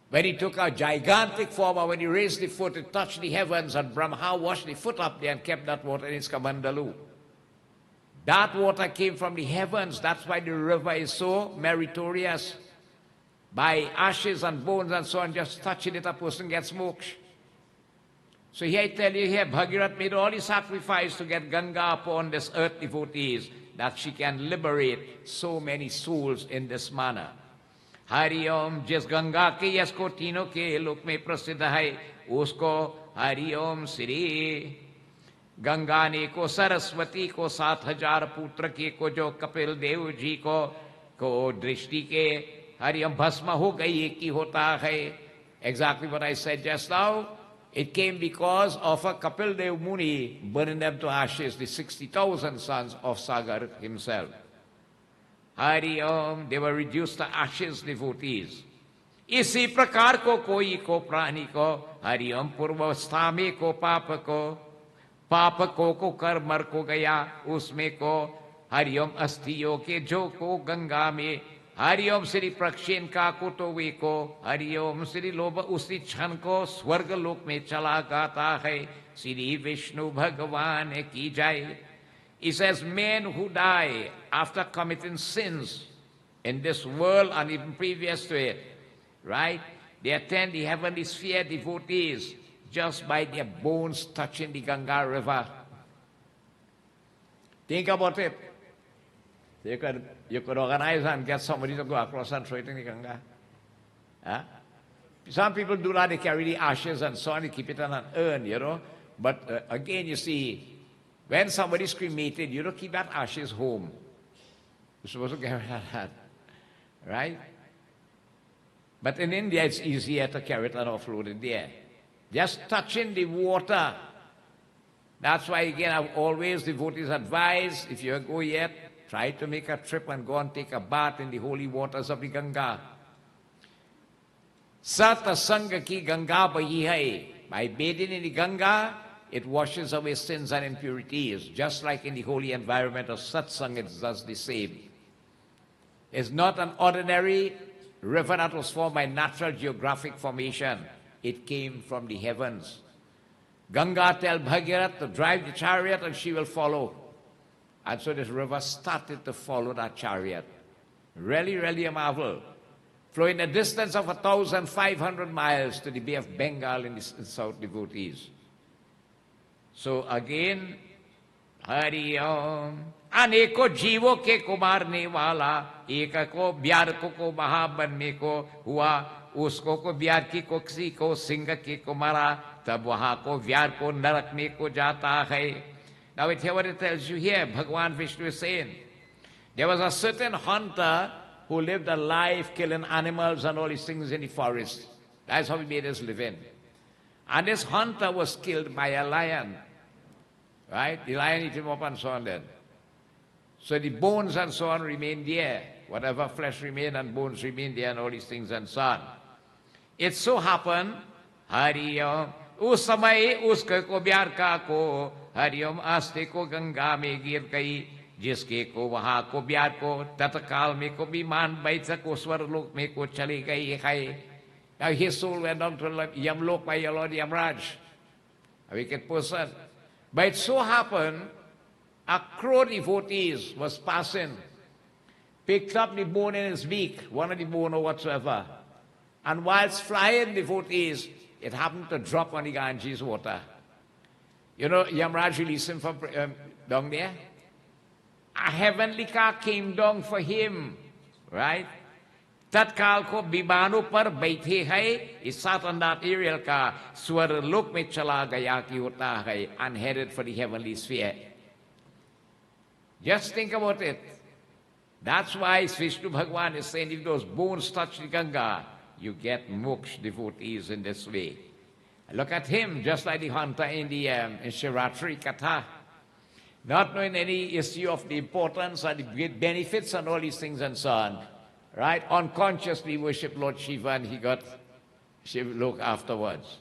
[SPEAKER 3] When he took a gigantic form, and when he raised the foot, it touched the heavens, and Brahma washed the foot up there and kept that water in his kamandalu. That water came from the heavens. That's why the river is so meritorious. By ashes and bones and so on, just touching it, a person gets moksha. So here I tell you here, Bhagirath made all the sacrifice to get Ganga upon this earth devotees, that she can liberate so many souls in this manner. Hari Om, जिस गंगा के यश को तीनों के लोक में प्रसिद्ध है, उसको हरि ओम श्री। गंगा ने को सरस्वती को 7,000 पुत्र के को जो कपिल देव जी को दृष्टि के हरि ओम भस्म हो गई, एक ही होता है. Exactly what I said just now. It came because of a Kapil Dev Muni burning them to ashes, the 60,000 sons of Sagar himself. Hari Om, they were reduced to ashes, devotees. इसी प्रकार को कोई को प्राणी को हरि ओम पूर्वस्था में को पाप को कर मर को गया उसमें को हरि ओम अस्थियों के जो को गंगा में हरि ओम श्री प्रक्षेण का को तो वे को हरि ओम श्री लोभ उसी क्षण को स्वर्ग लोक में चला गाता है श्री विष्णु भगवान की जय. He says men who die after committing sins in this world and even previous to it, right? They attend the heavenly sphere, devotees, just by their bones touching the Ganga river. Think about it. You could organize and get somebody to go across and throw it in the Ganga. Huh? Some people do that, they carry the ashes and so on, they keep it in an urn, you know. But again, you see, when somebody's cremated, you don't keep that ashes home. You're supposed to carry that, right? But in India, it's easier to carry it and offload it there. Just touching the water. That's why, again, I've always devotees advise, if you go yet, try to make a trip and go and take a bath in the holy waters of the Ganga. Satsangh ki Ganga bahi hai. By bathing in the Ganga, it washes away sins and impurities, just like in the holy environment of Satsangh, it does the same. It's not an ordinary river that was formed by natural geographic formation. It came from the heavens. Ganga tell Bhagirath to drive the chariot and she will follow. And so this river started to follow that chariot. Really, really a marvel. Flowing a distance of 1,500 miles to the Bay of Bengal in the South devotees. So again, Hari Om. अनेकों जीवों के को मारने वाला एक को ब्यार को महा बनने को हुआ उसको को ब्यार की को किसी को सिंह के को मारा तब वहां को व्यार को नरकने को जाता है. Now it here what it tells you here. Bhagwan Vishnu is saying there was a certain hunter who lived a life killing animals and all these things in the forest. That's how he made his living. And this hunter was killed by a lion. Right? The lion ate him up and so on then. So the bones and so on remained there. Whatever flesh remained and bones remained there and all these things and so on. It so happened, Hari Om, उस समय उसके को ब्यार का को हरि ओम आस्ते को गंगा में गिर गई जिसके को वहां को ब्यार को तत्काल में को विमान बैठ को स्वर लोक में को चली गई है. Now his soul went down to Yamlok by your Lord Maraj, a wicked person. But it so happened, a crow devotee was passing, picked up the bone in his beak, one of the bone or whatsoever, and whilst flying devotees, it happened to drop on the Ganges water. You know, Yamraj released him from down there. A heavenly car came down for him, right? तत्काल को विमानों पर बैठे है इस साथ अंदाज aerial का स्वर लोक में चला गया कि होता है and headed for the heavenly sphere. Just think about it. That's why Vishnu Bhagwan is saying if those bones touch the Ganga, you get moksha devotees in this way. Look at him, just like the hunter in the Shivaratri Katha, not knowing any issue of the importance and the great benefits and all these things and so on. Right? Unconsciously worship Lord Shiva and he got Shiva look afterwards.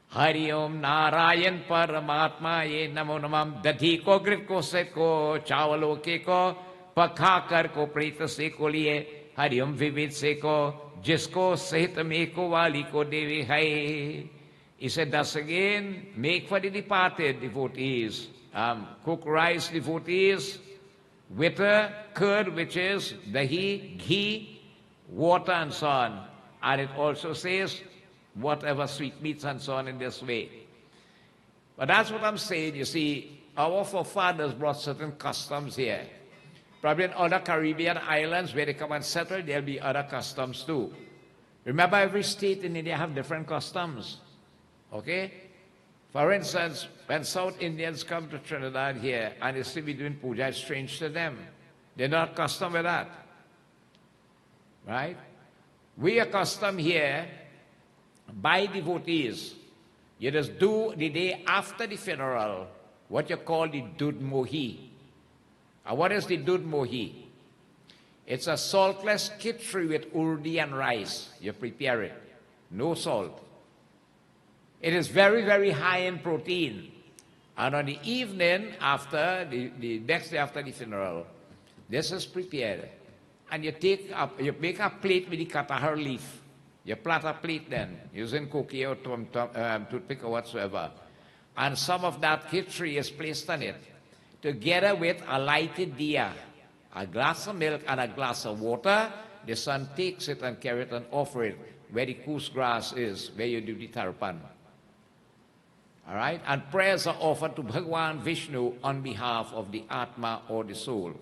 [SPEAKER 3] Hari Om Narayan Paramatma Ye Namo Namam Dadhi ko grit ko se ko chawalo ke ko pakhakar ko preta se ko liye Hari Om Vivid se ko jisko sahit me ko wali ko devi hai. He said thus again, make for the departed devotees, cook rice devotees, with a curd which is dahi, ghee, water and so on. And it also says whatever sweetmeats and so on in this way. But that's what I'm saying. You see, our forefathers brought certain customs here. Probably in other Caribbean islands where they come and settle, there'll be other customs too. Remember, every state in India have different customs. Okay? For instance, when South Indians come to Trinidad here and they still be doing puja, it's strange to them. They're not accustomed with that. Right? We are accustomed here by devotees. You just do the day after the funeral what you call the Dud Mohi. And what is the Dud Mohi? It's a saltless khichdi with urdi and rice. You prepare it. No salt. It is very, very high in protein. And on the evening after, the next day after the funeral, this is prepared. And you make a plate with the katahar leaf. You plant a plate then, using cookie or toothpick or whatsoever. And some of that khichdi is placed on it, together with a lighted diya, a glass of milk and a glass of water. The son takes it and carries it and offers it where the coos grass is, where you do the tarpan. All right? And prayers are offered to Bhagwan Vishnu on behalf of the Atma or the soul.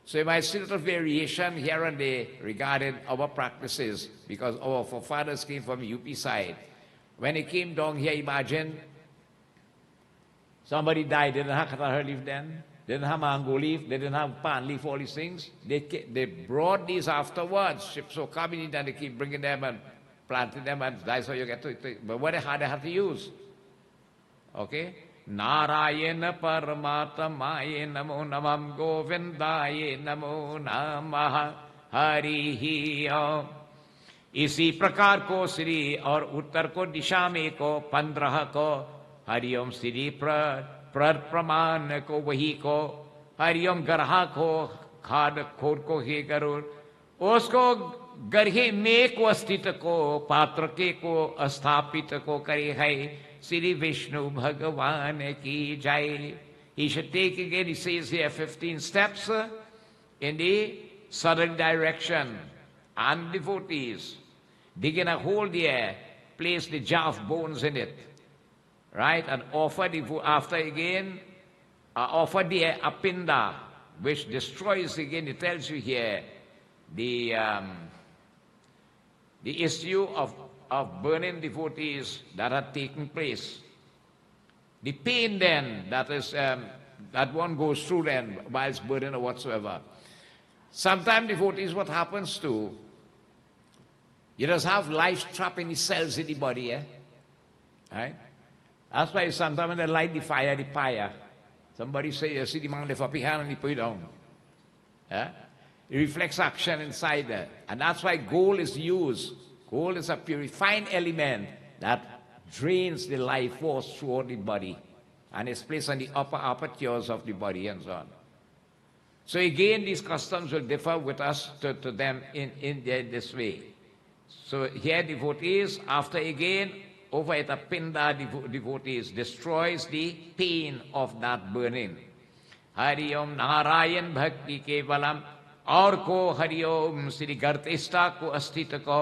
[SPEAKER 3] So you might see a little variation here and there regarding our practices, because our forefathers came from UP side. When they came down here, imagine somebody died, they didn't have katahar leaf then, they didn't have mango leaf, they didn't have pan leaf, all these things. They brought these afterwards. Ships were coming in and they keep bringing them and planting them, and that's how you get to it. But what they had to use. Okay? Narayana Paramatamaye Namo Namam Govindaye Namo Namaha Harihi Om. इसी प्रकार को श्री और उत्तर को दिशा में को 15 को हरिओम श्री प्रमाण को वही को हरिओम गरहा को खाद खोद को हे गरुड़ उसको गर्हे में को स्थित को पात्र के को स्थापित को करे है श्री विष्णु भगवान की जय. He should take again, he says here, 15 steps in the southern direction, and devotees dig in a hole there, place the jar of bones in it, right, and offer after again offer the apinda, which destroys again. It tells you here the issue of burning devotees that had taken place. The pain then that is that one goes through then whilst burning or whatsoever. Sometimes devotees, what happens to, you just have life trapped in the cells in the body, eh? Right? That's why sometimes when they light the fire, somebody say, you see the man lift up his hand and he put it down. Yeah? It reflects action inside there. And that's why gold is used. Gold is a purifying element that drains the life force throughout the body and is placed on the upper apertures of the body and so on. So again, these customs will differ with us to them in this way. So here devotees, after again, over at a pinda devotees, destroys the pain of that burning. Hari Om Narayan Bhakti Kevalam, और को हरि ओम श्री गर्तेष्टा को अस्तित्व को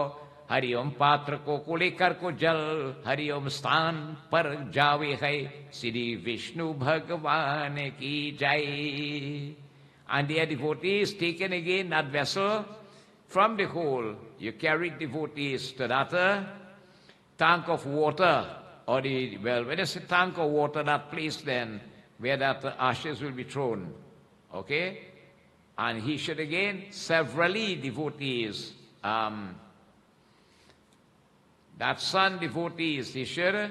[SPEAKER 3] हरि ओम पात्र को लेकर को जल हरि ओम स्थान पर जावे है श्री विष्णु भगवान की जय. And the devotees taken again that vessel from the hole. You carry devotees to that tank of water, or when it's a tank of water, that place then where that ashes will be thrown. Okay? And he should again severally devotees, that son devotees, he should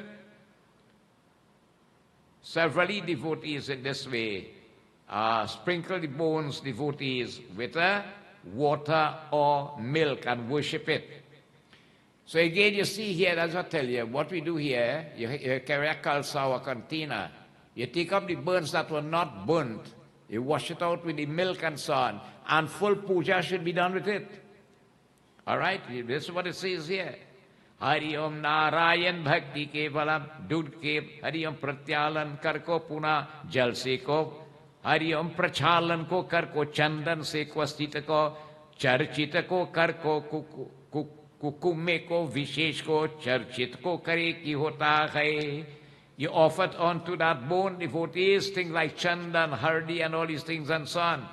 [SPEAKER 3] severally devotees in this way, sprinkle the bones devotees with water or milk and worship it. So again you see here, as I tell you, what we do here, you carry a kalsa or container, you take up the burns that were not burnt, you wash it out with the milk and so on, and full puja should be done with it. All right? This is what it says here. Hari Om Narayan Bhakti Kevalam Dud Ke Hari Om Pratyalan Kar ko Puna Jal se ko Hari Om Prachalan ko Kar ko Chandan se ko Astita ko Charchita ko Kar ko Kukume ko Vishesh ko Charchit ko Kare ki hota hai You offered onto that bone, devotees, things like chandan, hardi, and all these things and so on.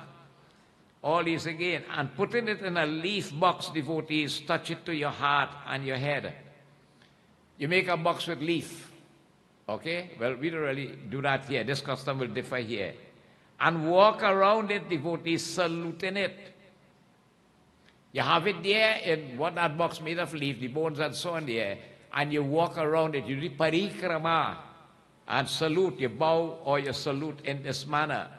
[SPEAKER 3] All these again. And putting it in a leaf box, devotees, touch it to your heart and your head. You make a box with leaf. Okay? Well, we don't really do that here. This custom will differ here. And walk around it, devotees, saluting it. You have it there in what that box made of leaf, the bones and so on there, and you walk around it. You do parikrama and salute. You bow or you salute in this manner.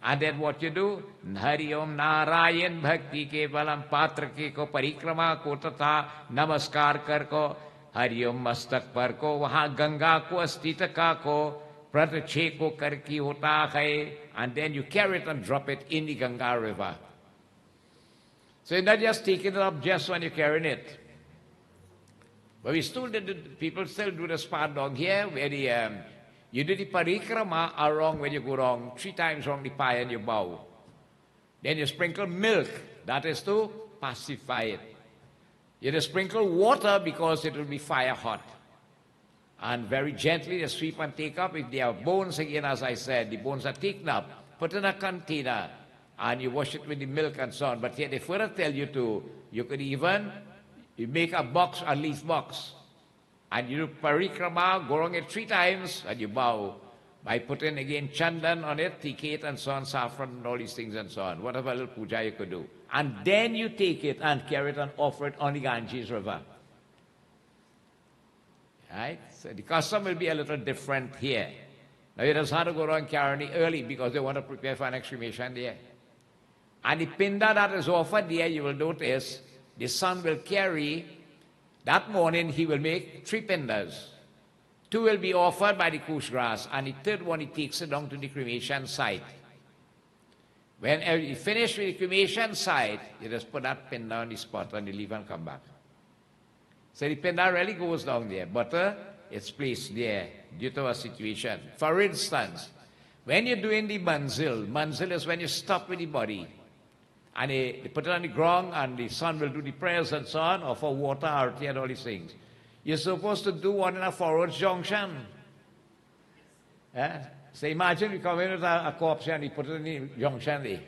[SPEAKER 3] And then what you do? Hari Om Narayan Bhakti ke valam patra ke ko parikrama ko tata namaskar kar ko Hari Om mastak par ko wahan Ganga ko astitaka ko pratachhe ko kar ki hota hai, and then you carry it and drop it in the Ganga river. So you're not just taking it up just when you're carrying it. But people still do the spa dog here, where you do the parikrama wrong when you go wrong, 3 times wrong the pie and you bow. Then you sprinkle milk, that is to pacify it. You just sprinkle water because it will be fire hot. And very gently you sweep and take up. If there are bones, again, as I said, the bones are taken up, put in a container, and you wash it with the milk and so on. But here they further tell you you could even, you make a box, a leaf box, and you do parikrama, go around it 3 times, and you bow by putting again chandan on it, tiket and so on, saffron and all these things and so on, whatever little puja you could do. And then you take it and carry it and offer it on the Ganges River. Right? So the custom will be a little different here. Now you just have to go around carrying it early because they want to prepare for an exhumation there. And the pinda that is offered there, you will notice, the son will carry, that morning he will make 3 pindas. 2 will be offered by the kush grass, and the 3rd one he takes it down to the cremation site. When you finish with the cremation site, you just put that pinda on the spot and you leave and come back. So the pinda really goes down there, but it's placed there due to a situation. For instance, when you're doing the manzil is when you stop with the body, and they put it on the ground, and the son will do the prayers and so on, or for water, arti, and all these things. You're supposed to do one in a forward junction. So imagine you come in with a corpse and you put it in the junction there.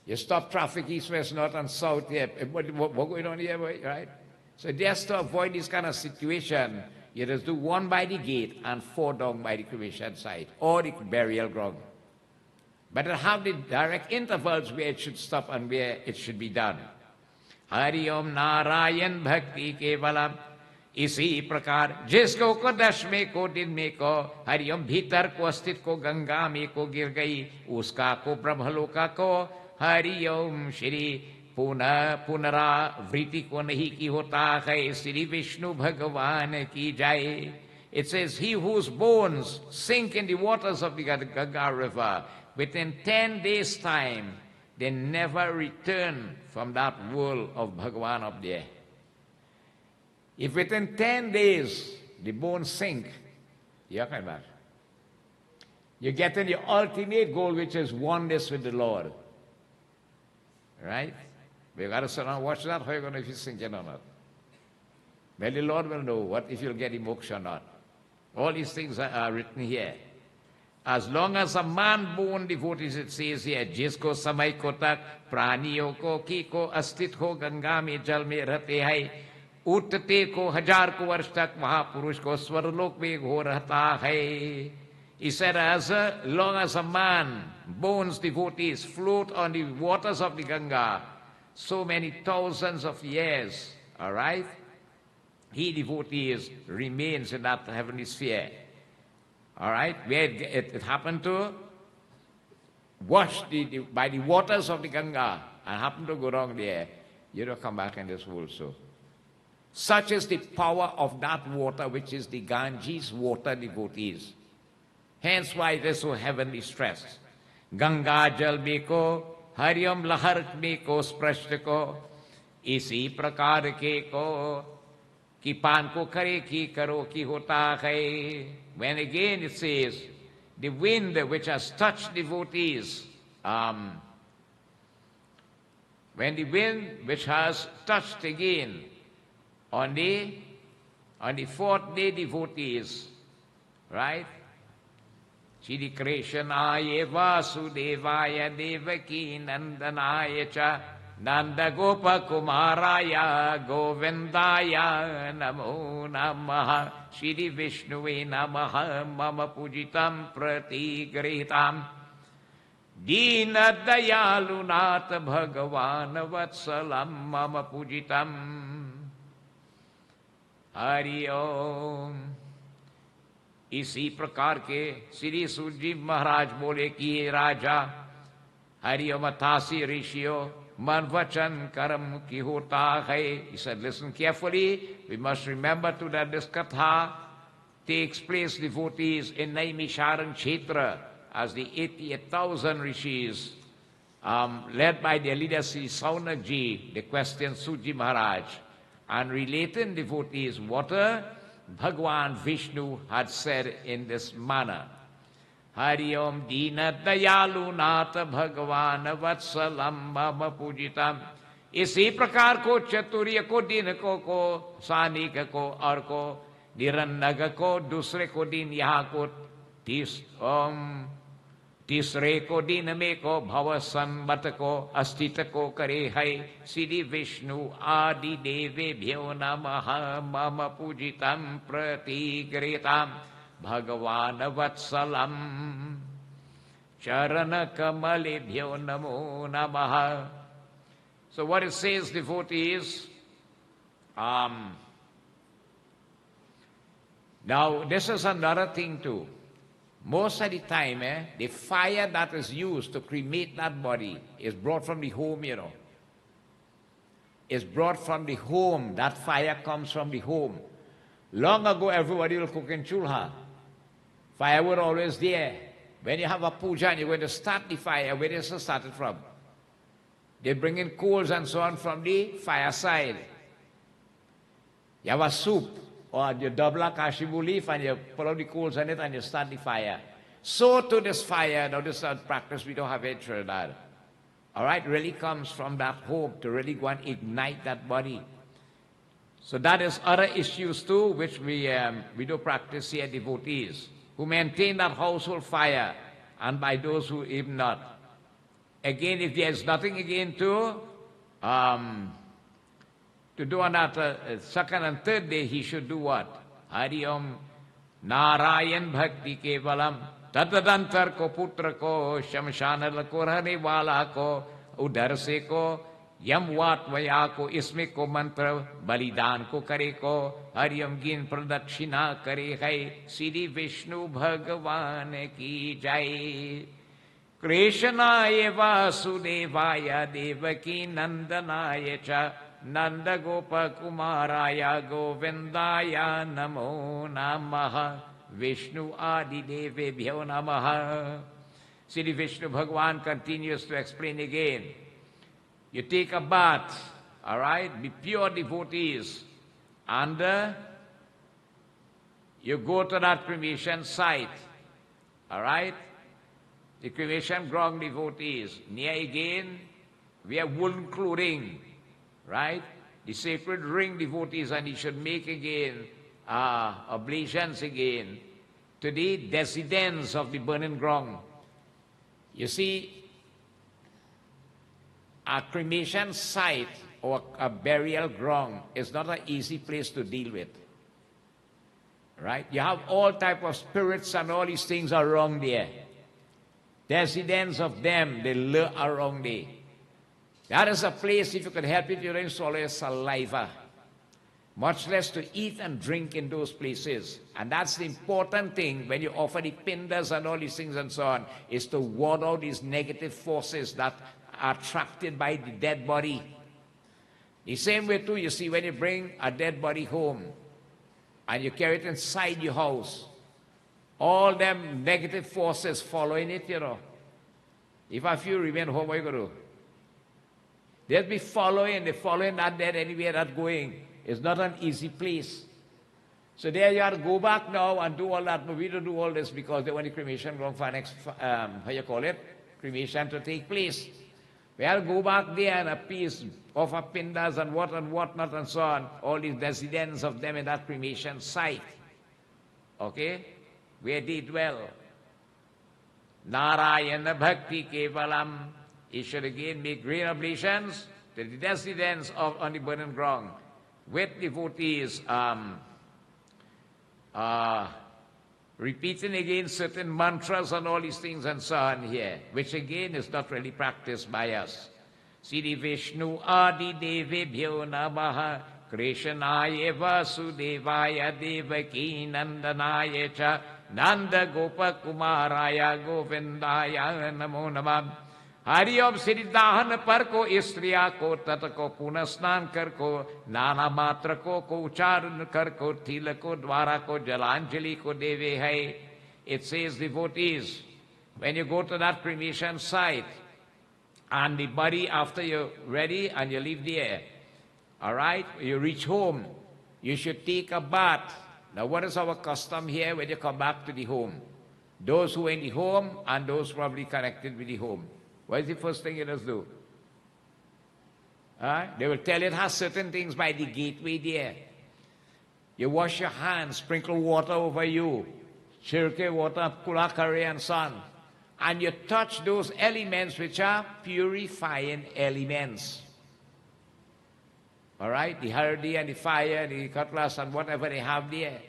[SPEAKER 3] You stop traffic east, west, north, and south here. What going on here, right? So just to avoid this kind of situation, you just do 1 by the gate and 4 down by the cremation site, or the burial ground. But it have the direct intervals where it should stop and where it should be done. Hari Om Narayan Bhakti Kevalam. इसी प्रकार जिसको को दशमें को दिन में को हरिओम भीतर को अस्तित्व को गंगा में को गिर गई उसका को ब्रह्मलोका को हरिओम श्री पुनरावृत्ति को नहीं की होता है श्री विष्णु भगवान की जाए. It says, he whose bones sink in the waters of the Ganga river, within 10 days' time, they never return from that world of Bhagavan up there. If within 10 days the bones sink, you get in your ultimate goal, which is oneness with the Lord. Right? We've got to sit and watch that. How are you going to know if you're sinking or not? Well, the Lord will know what if you'll get the moksha or not. All these things are written here. As long as a man born devotees, it says here, jisko samay ko tak praniyo ko ki ko astit ho ganga mein jal mein rahte hai. उठते को 1000 को वर्ष तक महापुरुष को स्वर्लोक में हो रहता है. He said, as long as a man, bones devotees, float on the waters of the Ganga, so many thousands of years, all right, he devotees remains in that heavenly sphere. All right, where it happened to wash by the waters of the Ganga and happened to go wrong there, you don't come back in this world. So such is the power of that water, which is the Ganges water, devotees. Hence why it is so heavenly stressed. Ganga jal mein ko Hariom लहर में को स्पृष्ट को इसी प्रकार के को कि पान को करे कि करो कि होता है. When again it says, the wind which has touched devotees, when the wind which has touched again on the 4th day devotees, right? Shri Krishnaya Vasudevaya Devaki Nandanaya Cha Nanda Gopa Kumaraya Govindaya Namo Namaha Shri Vishnuve Namaha Mama Pujitam Pratigritam Dina Dayalunata Bhagavan Vatsalam Mama Pujitam Hari Om. इसी प्रकार के श्री सूर्य महाराज बोले कि हे राजा, हरिओम अथासी ऋषियों, मन वचन कर्म की होता है. He said, listen carefully, we must remember to that this katha takes place, devotees, in Naimisharan Kshetra, as the 88,000 rishis, led by their leader Sri Saunakji, they questioned Suji Maharaj, and related devotees, what Bhagwan Vishnu had said in this manner. Hari Om Dina Dayalu Nata Bhagwan Vatsalam Mama Pujitam. इसी प्रकार को चतुर्य को दिन को सानिक को और को निरन्नग को दूसरे को दिन यहाँ को तीसरे को दिन में को भव संबत को अस्तित्व को करे है. श्री विष्णु आदि देवे भ्यो नमः मम पूजितं प्रतिग्रहीतां भगवान वत्सलम चरण कमलेभ्यो नमो नमः. So what it says, devotees, now this is another thing too. Most of the time, the fire that is used to cremate that body is brought from the home, you know. It's brought from the home. That fire comes from the home. Long ago, everybody will cook in chulha. Firewood always there. When you have a puja and you're going to start the fire, where does it start it from? They bring in coals and so on from the fireside. You have a soup, or you double a kashibu leaf and you put out the coals on it and you start the fire. So to this fire, now this is a practice we don't have it for that. All right, really comes from that home to really go and ignite that body. So that is other issues too, which we do practice here, devotees, who maintain that household fire, and by those who even not. Again, if there is nothing again to do on that second and third day, he should do what? Hari Om Narayan Bhakti Kevalam Tatadantar ko putra ko Shamshanal ko Rane Wala ko Udhar se ko Yamwat Vaya ko Isme ko mantra Balidan ko kare ko Hari Om Gin Pradakshina kare hai Sri Vishnu Bhagavan ki jai. Krishnaya Vasudevaya Devaki Nandanaya Cha Nanda Gopa Kumaraya Govindaya Namo Namaha Vishnu Adi Devebhyo Namaha. Sri Vishnu Bhagavan continues to explain again. You take a bath, all right, be pure devotees, and you go to that cremation site, all right? The cremation ground devotees, near again, we have woolen clothing, right? The sacred ring devotees, and he should make again oblations again to the descendants of the burning ground. You see, a cremation site or a burial ground is not an easy place to deal with, right? You have all type of spirits and all these things are wrong there. Descendants of them, they live around there. That is a place, if you could help it, you don't swallow your saliva. Much less to eat and drink in those places. And that's the important thing when you offer the pindas and all these things and so on, is to ward out these negative forces that are attracted by the dead body. The same way too, you see, when you bring a dead body home and you carry it inside your house, all them negative forces following it, you know. If a few remain home, what are you going to do? They'll be following, they're following that dead anywhere that's going. It's not an easy place. So there you have to go back now and do all that. But we don't do all this because they want the cremation ground for next, how you call it? Cremation to take place. We have to go back there and appease, offer pindas and whatnot and so on. All these descendants of them in that cremation site. Okay? where they dwell. Narayana Bhakti Kevalam. He should again make great oblations to the residents on the burning ground with devotees repeating again certain mantras and all these things and so on here, which again is not really practiced by us. Sri Vishnu Adi Devebhyo Namaha Krishnaya Vasudevaya Devaki Nandanaya Cha Nanda Gopa Kumaraya Govindaya Namo Namah. Hari अब श्री दाहन पर को स्त्रिया को तत् को पुनः स्नान कर को नाना मात्र को उच्चारण कर को तिल को द्वारा को जलांजलि को देवे है. It says, devotees, when you go to that cremation site and the body, after you're ready and you leave there, all right, you reach home, you should take a bath. Now what is our custom here when you come back to the home? Those who are in the home and those probably connected with the home, what is the first thing you must do? They will tell you it has certain things by the gateway there. You wash your hands, sprinkle water over you, chirke water, kulakari and so on. And you touch those elements which are purifying elements. All right? The hardi and the fire, the cutlass and whatever they have there.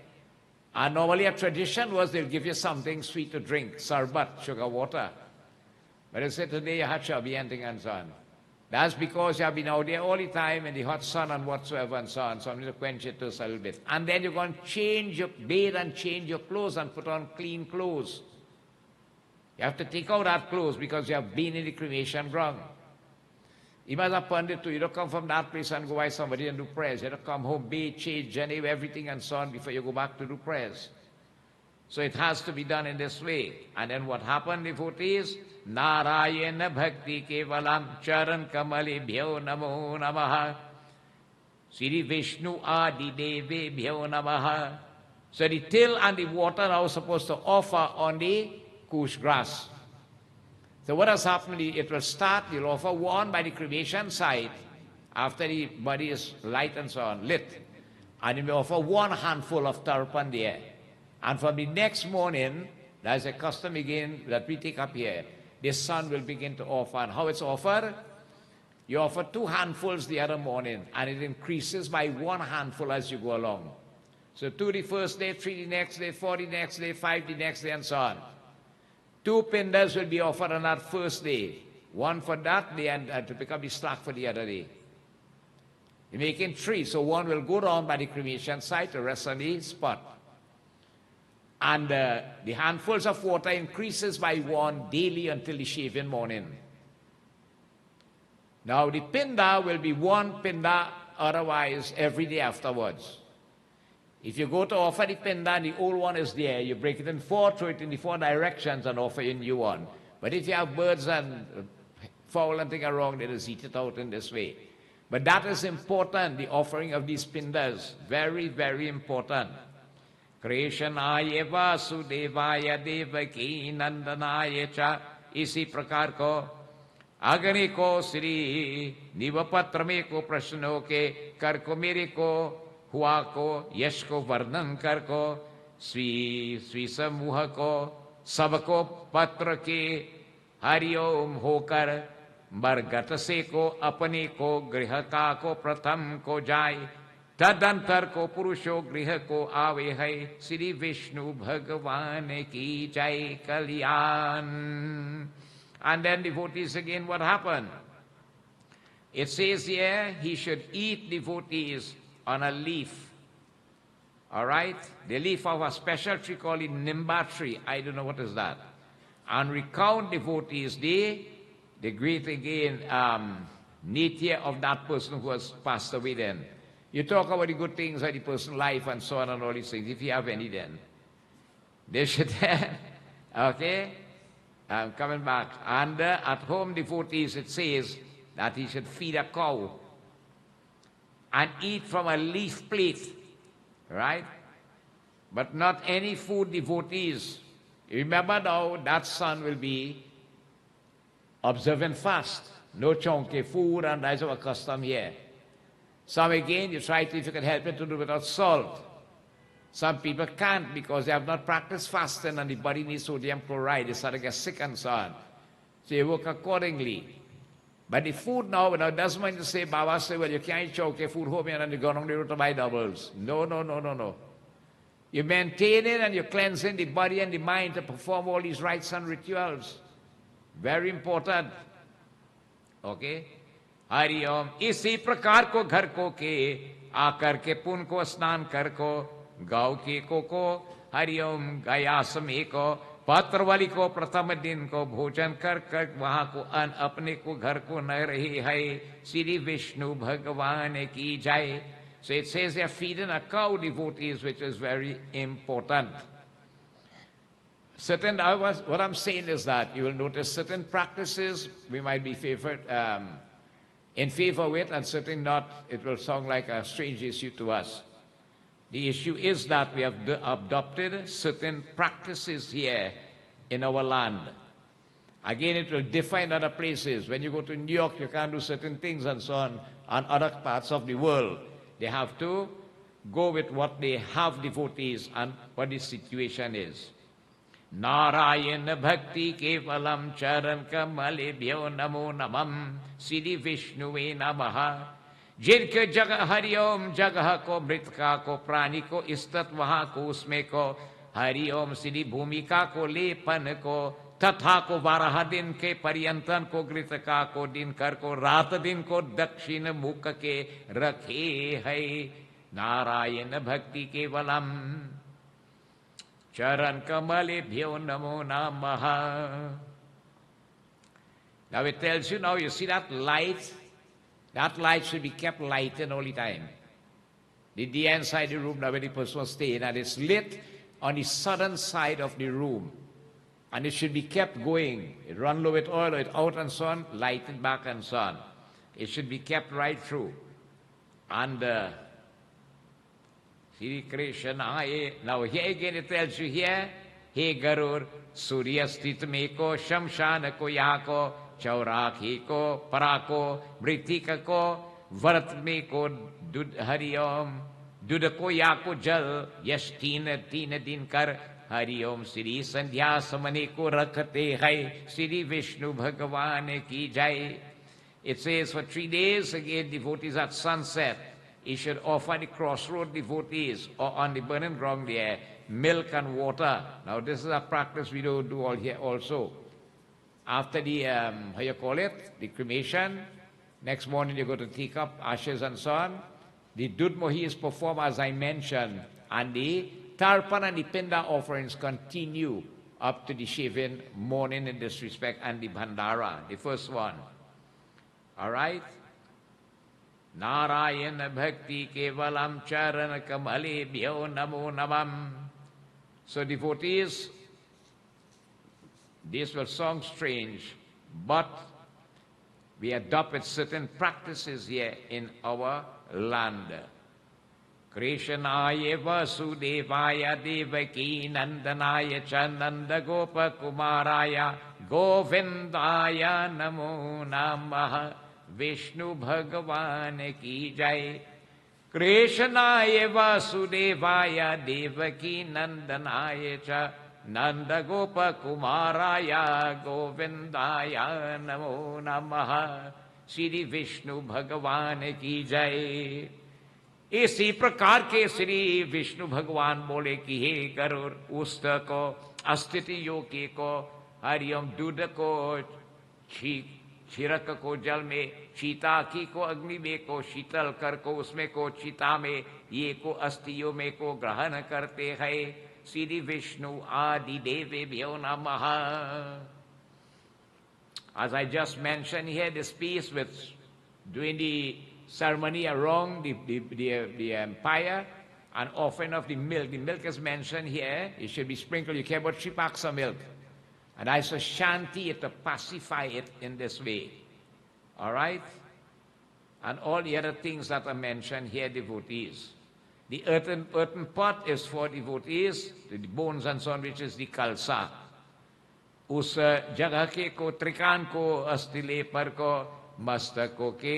[SPEAKER 3] And normally a tradition was they'll give you something sweet to drink, sarbat, sugar water. But they said today you have chabiyanting and so on. That's because you have been out there all the time in the hot sun and whatsoever and so on. So I'm going to quench it just a little bit. And then you're going to change your bathe and change your clothes and put on clean clothes. You have to take out that clothes because you have been in the cremation ground. Even as a pandit too, you don't come from that place and go by somebody and do prayers. You don't come home, bathe, change, janive, everything and so on before you go back to do prayers. So it has to be done in this way. And then what happened, devotees? Narayana Bhakti Kevalam Charan Kamali Bhyo Namo Namaha Sri Vishnu Adi Deve Bhyo Namaha. So the till and the water are supposed to offer on the kush grass. So what has happened? It will start, you'll offer one by the cremation site after the body is light and so on, lit. And you will offer one handful of tarpan there. And from the next morning, there's a custom again that we take up here. The sun will begin to offer. And how it's offered? You offer 2 handfuls the other morning, and it increases by 1 handful as you go along. So 2 the first day, 3 the next day, 4 the next day, 5 the next day, and so on. 2 pindas will be offered on that first day. 1 for that day and to pick up the slack for the other day. You're making 3, so 1 will go down by the cremation site, the rest on the spot. And the handfuls of water increases by 1 daily until the shaving morning. Now the pinda will be 1 pinda otherwise every day afterwards. If you go to offer the pinda and the old one is there, you break it in 4, throw it in the 4 directions and offer a new one. But if you have birds and fowl and things around, they just eat it out in this way. But that is important, the offering of these pindas. Very, very important. Krishnaya Vasudevaya Devaki Nandanaya Cha इसी प्रकार को अग्नि को श्री निवपत्र में को प्रश्नों के कर को मेरे को हुआ को यश को वर्णन कर को श्री समूह को सबको पत्र के हरिओम होकर मरगत से को अपने को गृह का को प्रथम को जाए तदंतर को पुरुषो गृह को आवे है श्री विष्णु भगवान की जय कल्याण. And then devotees again, what happened? It says here he should eat, devotees, on a leaf. All right? The leaf of a special tree called Nimba tree. I don't know what is that. And recount, devotees, the great again nature of that person who has passed away then. You talk about the good things of the person's life and so on and all these things, if you have any then. They should okay? I'm coming back. And at home, devotees, it says that he should feed a cow and eat from a leaf plate, right? But not any food, devotees. Remember now, that son will be observant fast. No chunky food, and that's our custom here. Some again, you try to, if you can help it, to do without salt. Some people can't because they have not practiced fasting and the body needs sodium chloride. They start to get sick and so on. So you work accordingly. But the food now doesn't mean to say, Baba say, well, you can't choke your food home and then you go on the road to buy doubles. No, no, no, no, no. You maintain it and you're cleansing the body and the mind to perform all these rites and rituals. Very important. Okay? Hari Om. इसी प्रकार को घर को के आकर के पुन को स्नान कर को गाँव के को हरि ओम गयासमे को पत्रवली को प्रथम दिन को भोजन कर कर वहां को अन अपने को घर को न रही है श्री विष्णु भगवान की जय. So it says they are feeding a cow, devotees, which is very important. What I'm saying is that you will notice certain practices we might be in favor with, and certain not. It will sound like a strange issue to us. The issue is that we have adopted certain practices here in our land. Again, it will differ in other places. When you go to New York, you can't do certain things and so on other parts of the world. They have to go with what they have devotees and what the situation is. Narayana Bhakti Kevalam Charan Kamalebhyo Namo Namam Siddhi Vishnuve Namaha. जिनके जगह हरिओम जगह को मृतका को प्राणी को इस्तत वहां को उसमें को हरिओम श्री भूमिका को लेपन को तथा को 12 दिन के पर्यंतन को घृतका को दिन कर को रात दिन को दक्षिण मुख के रखे है. नारायण भक्ति केवलम चरण कमलेभ्यो नमो नमः. Now it tells you, now you see that light. That light should be kept lighted all the time. The inside the room, now when the person was staying, and it's lit on the southern side of the room. And it should be kept going. It run low with oil, it out and so on, lighted back and so on. It should be kept right through. And Sri Krishna, now here again it tells you here, He Garuda, Surya Sthit Meko, Shamshana Ko Yako, चौराखी को परा को मृतिका को व्रत में को हरिओम दूध को या को जल यश तीन दिन कर हरिओम श्री संध्या समने को रखते हैं श्री विष्णु भगवान की जय. It says for 3 days again devotees at sunset he should offer the crossroad devotees or on the burning ground there milk and water. Now this is a practice we don't do all here also. After the, the cremation, next morning you go to take up ashes and so on. The Dudmohi is performed as I mentioned, and the Tarpan and the Pinda offerings continue up to the Shivan morning in this respect, and the Bhandara, the first one. All right? Narayana Bhakti Kevalam Charana Kamale Bhyo Namo Namam. So devotees, this will sound strange, but we adopted certain practices here in our land. Krishnaya Vasudevaya Devaki Nandanaya Chananda Gopa Kumaraya Govindaya Namo Namaha Vishnu Bhagavan Ki Jai. Krishnaya Vasudevaya Devaki Nandanaya Cha Nanda Gopa Kumaraya Govindaya Namo Namaha Shri Vishnu Bhagavan Ki Jai. इसी प्रकार के श्री विष्णु भगवान बोले कि हे गरुड़ उष्ट को अस्थिति योगी को हरिओम दूध को छिरक को जल में चीता की को अग्नि में को शीतल कर को उसमें को चिता में ये को अस्थियों में को ग्रहण करते हैं श्री विष्णु आदि देवेभ्यो नमः. As I just mentioned here, this piece with doing the ceremony around the empire and offering of the milk. The milk is mentioned here. It should be sprinkled. You care about 3 packs of milk. And I shall shanty it to pacify it in this way. All right? And all the other things that are mentioned here, devotees. The earthen pot is for devotees, the bones and so on, which is the kalsa. उस जगह के को त्रिकान को अस्थिले पर को मस्तकों के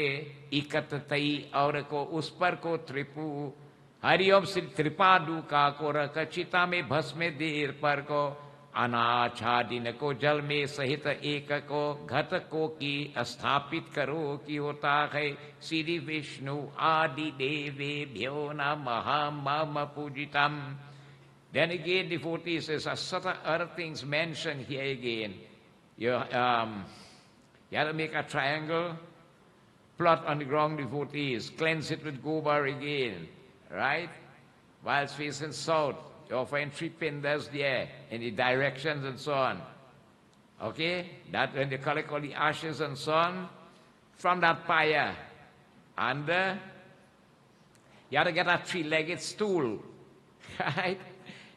[SPEAKER 3] इकतई और को उस पर को त्रिपु हरिओम श्री त्रिपादु का को रख चिता में भस्म देर पर को अनाच्छादिन को जल में सहित एक को घट को की स्थापित करो की होता है श्री विष्णु आदि देवे भ्यो नमः मम पूजितम. Then again, devotees, there's a certain other things mentioned here again. You have to make a triangle, plot on the ground, devotees, cleanse it with gobar again, right? While it's facing south, you offer 3 pindas there in the directions and so on. Okay? That when they collect all the ashes and so on, from that pyre, and you have to get a 3-legged stool, right?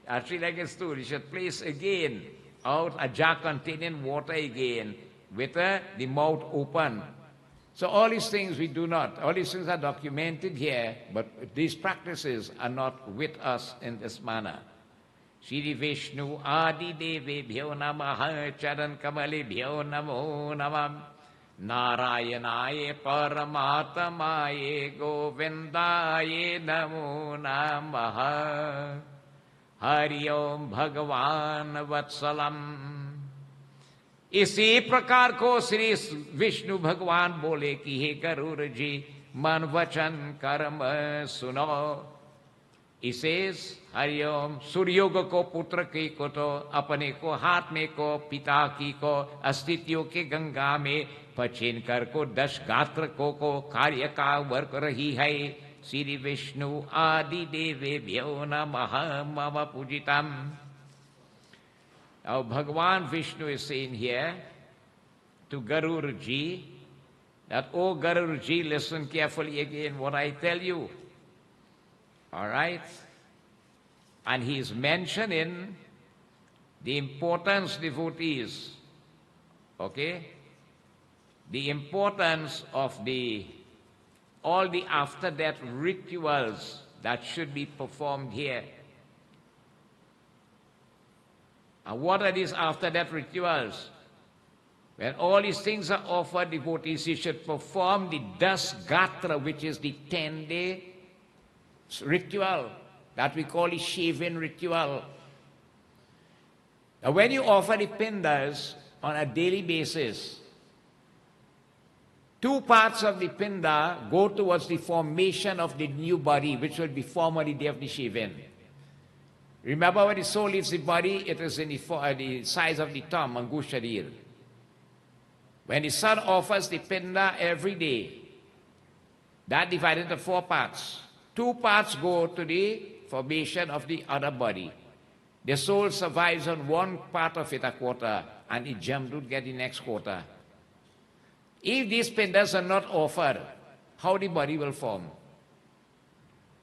[SPEAKER 3] A 3-legged stool. You should place again out a jar containing water again with the mouth open. So all these things we do not. All these things are documented here, but these practices are not with us in this manner. Shri Vishnu Adi Devi Bhyo Namaha Charan Kamali Bhyo Namo Namam Narayanaye Paramatamaye Govindaye Namo Namaha Hari ओम भगवान वत्सलम. इसी प्रकार को श्री विष्णु भगवान बोले कि हे गरुड़ जी मन वचन कर्म सुनो. इसे हरि ओम सूर्योग को पुत्र की को तो अपने को हाथ में को पिता की को अस्तित्व के गंगा में पचीन कर को 10 गात्र को कार्य का वर्क रही है. Shri Vishnu Adi Deve Bhyo Namaha Mama Pujitam. Now Bhagavan Vishnu is saying here to Garuda ji that, oh Garuda ji, listen carefully again what I tell you. All right? And he is mentioning the importance, devotees, okay? The importance of all the after-death rituals that should be performed here. And what are these after-death rituals? When all these things are offered, devotees, you should perform the Das Gatra, which is the 10-day ritual that we call the shaving ritual. Now when you offer the pindas on a daily basis, 2 parts of the pinda go towards the formation of the new body, which will be formed on the day of the shaving. Remember, when the soul leaves the body, it is in the size of the thumb, Angusharir. When the sun offers the pinda every day, that divided into 4 parts. 2 parts go to the formation of the other body. The soul survives on 1 part of it, a quarter, and the Jamdut get the next quarter. If these pindas are not offered, how the body will form?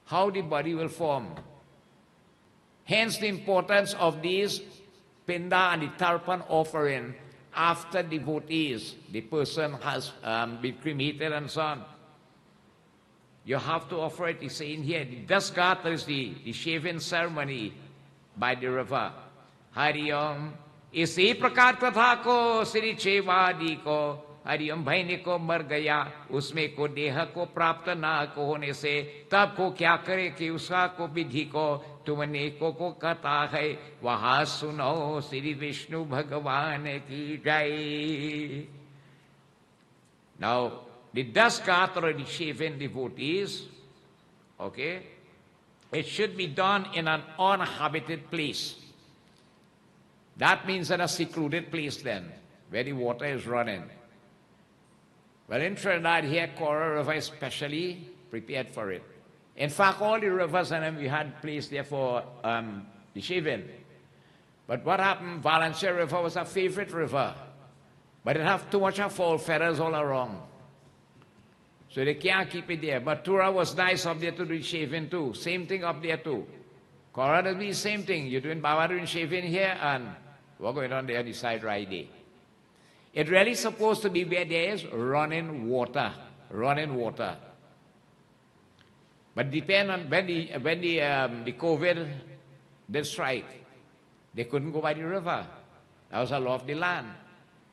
[SPEAKER 3] How the body will form? Hence the importance of these pinda and the tarpan offering after devotees, the person has been cremated and so on. You have to offer it, he's saying here. The Dasgata is the shaving ceremony by the river. Hari Om. इसी प्रकार तथा को श्री चेवादी को हरिओम भैने को मर गया, उसमें को देह को प्राप्त ना को होने से तब को क्या करे कि उसका को विधि को तुमने को कहता है, वहां सुनो श्री विष्णु भगवान की जय. Now the Dasgatra or the shaven devotees, okay, it should be done in an uninhabited place. That means in a secluded place then, where the water is running. Well, in Trinidad here, Cora River is specially prepared for it. In fact, all the rivers and we had placed there for the shaving. But what happened, Valencia River was a favorite river, but it had too much of foul feathers all around. So they can't keep it there. But Tura was nice up there to do shaving too. Same thing up there too. Cora does be the same thing. You're doing Baba doing shaving here and we're going on there the side right there. It really supposed to be where there is running water. Running water. But depend on when the COVID did strike, they couldn't go by the river. That was a law of the land.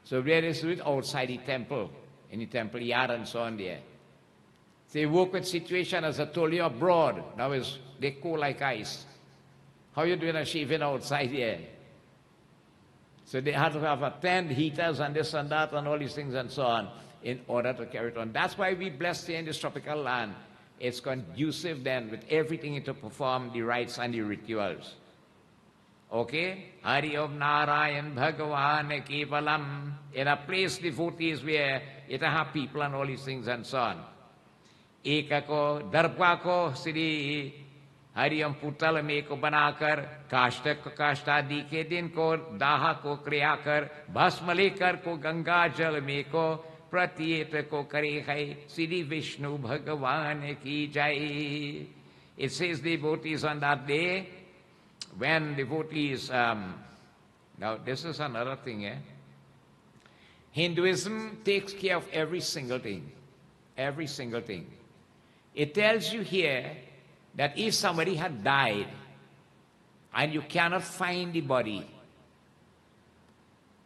[SPEAKER 3] So where they do it outside the temple, in the temple yard and so on there. They work with situation, as I told you, abroad. Now they cool like ice. How you doing a shaving outside here? So they had to have 10 heaters and this and that and all these things and so on in order to carry it on. That's why we blessed here in this tropical land. It's conducive then with everything to perform the rites and the rituals. Okay? Hari Om Narayan Bhagavan Kevalam. In a place devotees where it have people and all these things and so on. Eka ko, darpa ko, Sri Hari Om Putal me ko banakar, काष्ठ को काष्ठादि के दिन को दाह को क्रिया कर भस्म लेकर को गंगा जल में को प्रत्येत को करे है श्री विष्णु भगवान की जय. It says devotees on that day, when devotees, now this is another thing, Hinduism takes care of every single thing. Every single thing. It tells you here that if somebody had died and you cannot find the body,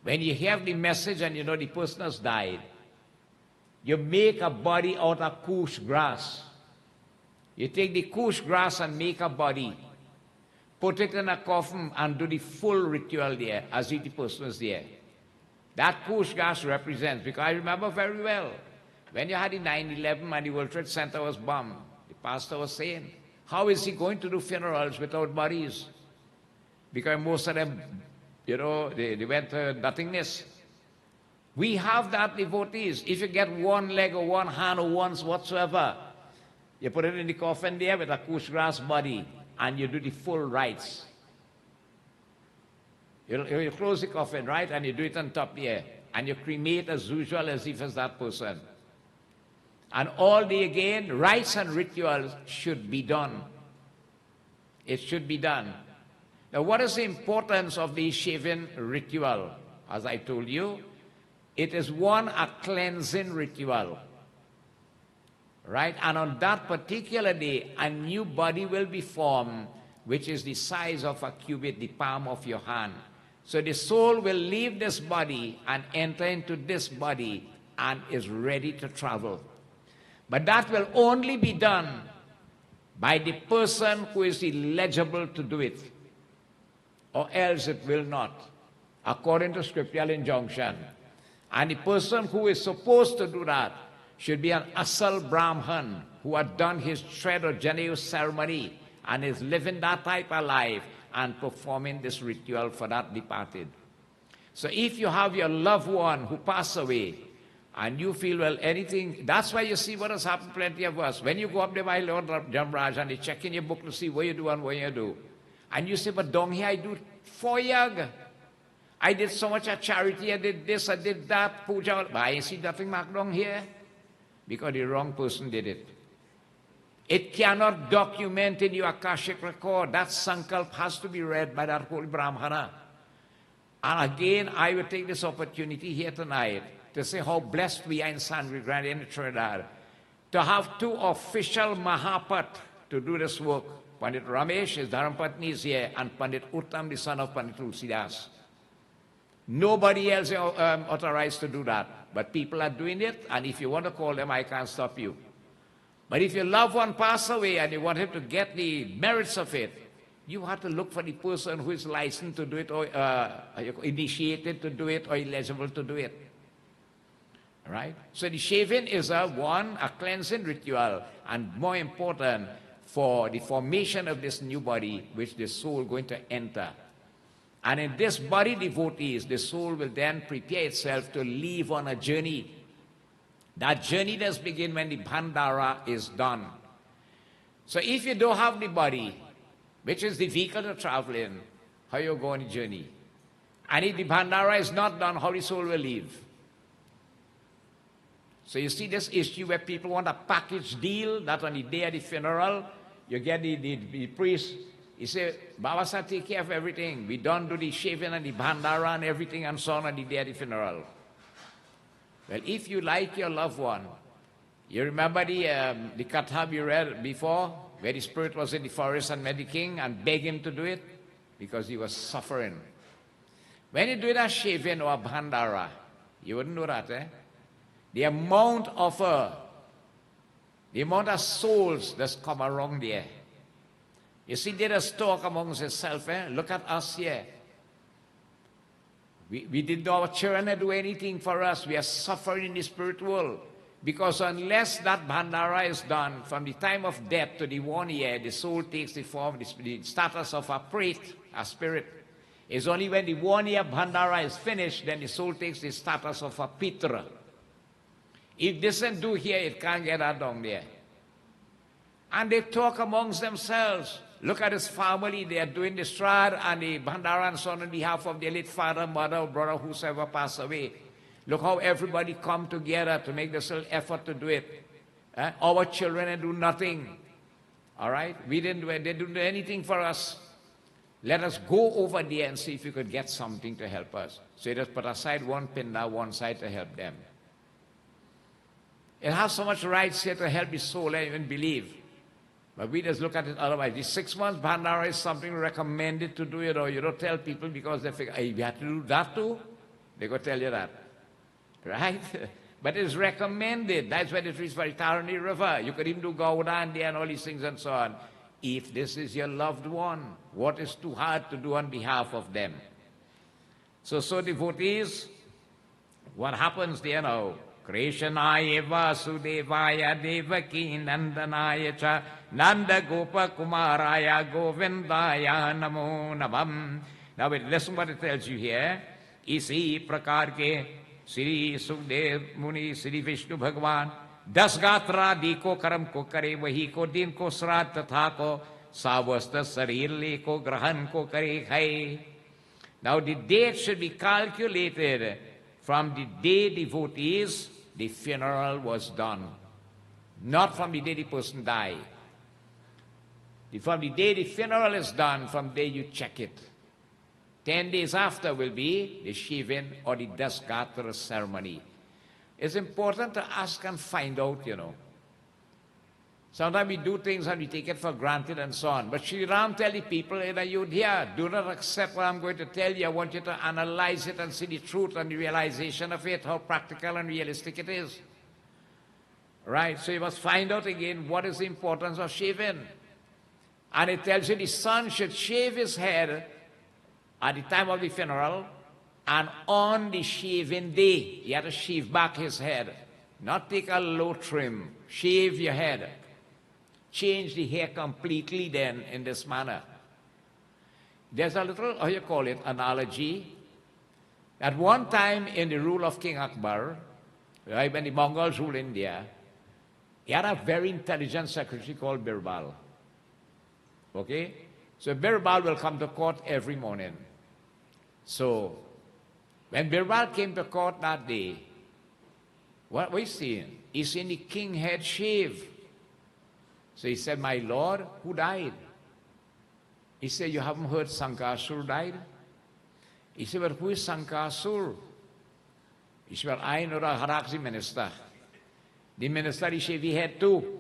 [SPEAKER 3] when you have the message and you know the person has died, you make a body out of kush grass. You take the kush grass and make a body, put it in a coffin and do the full ritual there as if the person was there. That kush grass represents, because I remember very well, when you had the 9/11 and the World Trade Center was bombed, the pastor was saying, how is he going to do funerals without bodies? Because most of them, you know, they went to nothingness. We have that, devotees. If you get one leg or one hand or one whatsoever, you put it in the coffin there with a kush grass body and you do the full rites. You close the coffin, right, and you do it on top there. And you cremate as usual as if it's that person. And all day again, rites and rituals should be done. It should be done. Now, what is the importance of the shaving ritual? As I told you, it is one, a cleansing ritual. Right? And on that particular day, a new body will be formed, which is the size of a cubit, the palm of your hand. So the soul will leave this body and enter into this body and is ready to travel. But that will only be done by the person who is eligible to do it, or else it will not, according to scriptural injunction. And the person who is supposed to do that should be an Asal Brahman who had done his thread or Janeu ceremony and is living that type of life and performing this ritual for that departed. So if you have your loved one who passed away and you feel, well, anything, that's why you see what has happened plenty of us. When you go up there by Lord Jamraj and they check in your book to see what you do and what you do, and you say, but down here I do 4 years. I did so much of charity, I did this, I did that, puja, but I see nothing marked down here because the wrong person did it. It cannot document in your Akashic record. That sankalp has to be read by that holy Brahmana. And again, I will take this opportunity here tonight to say how blessed we are in Sangre Grande in Trinidad to have 2 official Mahapat to do this work. Pandit Ramesh, his Dharampatni, is here, and Pandit Uttam, the son of Pandit Tulsidas. Nobody else is authorized to do that, but people are doing it, and if you want to call them, I can't stop you. But if your loved one passed away and you want him to get the merits of it, you have to look for the person who is licensed to do it, or initiated to do it, or eligible to do it. Right? So the shaving is a cleansing ritual, and more important, for the formation of this new body, which the soul is going to enter. And in this body, devotees, the soul will then prepare itself to leave on a journey. That journey does begin when the Bhandara is done. So if you don't have the body, which is the vehicle to travel in, how you go on the journey? And if the Bhandara is not done, how the soul will leave? So you see this issue where people want a package deal, that on the day of the funeral, you get the priest, he said, Baba Sah, take care of everything. We don't do the shaving and the Bhandara and everything and so on the day of the funeral. Well, if you like your loved one, you remember the Katha we read before, where the spirit was in the forest and met the king and begged him to do it because he was suffering. When you do that shaving or a Bhandara, you wouldn't do that, eh? The amount of The amount of souls that's come around there. You see, they just talk amongst themselves. Look at us here. We did our children do anything for us. We are suffering in the spirit world. Because unless that Bhandara is done, from the time of death to the 1 year, the soul takes the form, the status of a pret, a spirit. It's only when the 1 year Bhandara is finished, then the soul takes the status of a Pitra. If it doesn't do here, it can't get out down there. And they talk amongst themselves. Look at his family, they are doing the Strad and the Bhandara and so on behalf of their late father, mother, brother, whosoever passed away. Look how everybody come together to make this little effort to do it. Our children do nothing. All right? They didn't do anything for us. Let us go over there and see if we could get something to help us. So let us put aside one pinna, one side to help them. It has so much rights here to help the soul and even believe. But we just look at it otherwise. The 6 months Bhandara is something recommended to do it, or you don't tell people because they figure, hey, we have to do that too? They go tell you that. Right? But it's recommended. That's why it is for the Tarani River. You could even do Garuda and all these things and so on. If this is your loved one, what is too hard to do on behalf of them? So devotees, what happens there now? Krishnaya Vasudevaya Devaki Nandanaya Cha Nanda Gopa Kumaraya Govindaya Namo Navam. Now listen what it tells you here. Isi prakar ke Sri Sukdev Muni Sri Vishnu Bhagwan 10 गात्रा दी को कर्म को करे वही को दिन को श्राद्ध तथा को सावस्त शरीर ले को ग्रहण को करे खाए. Now the date should be calculated from the day devotees, the funeral was done. Not from the day the person died. From the day the funeral is done, from there you check it. 10 days after will be the Shivin or the Dasgatra ceremony. It's important to ask and find out, you know. Sometimes we do things and we take it for granted and so on. But Sri Ram tell the people in Ayodhya, do not accept what I'm going to tell you. I want you to analyze it and see the truth and the realization of it, how practical and realistic it is. Right? So you must find out again what is the importance of shaving. And it tells you the son should shave his head at the time of the funeral, and on the shaving day, he had to shave back his head. Not take a low trim. Shave your head. Change the hair completely then in this manner. There's a little, how you call it, analogy. At one time in the rule of King Akbar, right, when the Mongols ruled India, he had a very intelligent secretary called Birbal. Okay? So Birbal will come to court every morning. So when Birbal came to court that day, what was he seeing? He's seeing the king head shaved. So he said, my lord, who died? He said, you haven't heard Sankasur died? He said, but who is Sankasur? He said, well, I know the Haraksi minister. The minister, he shaved his head too.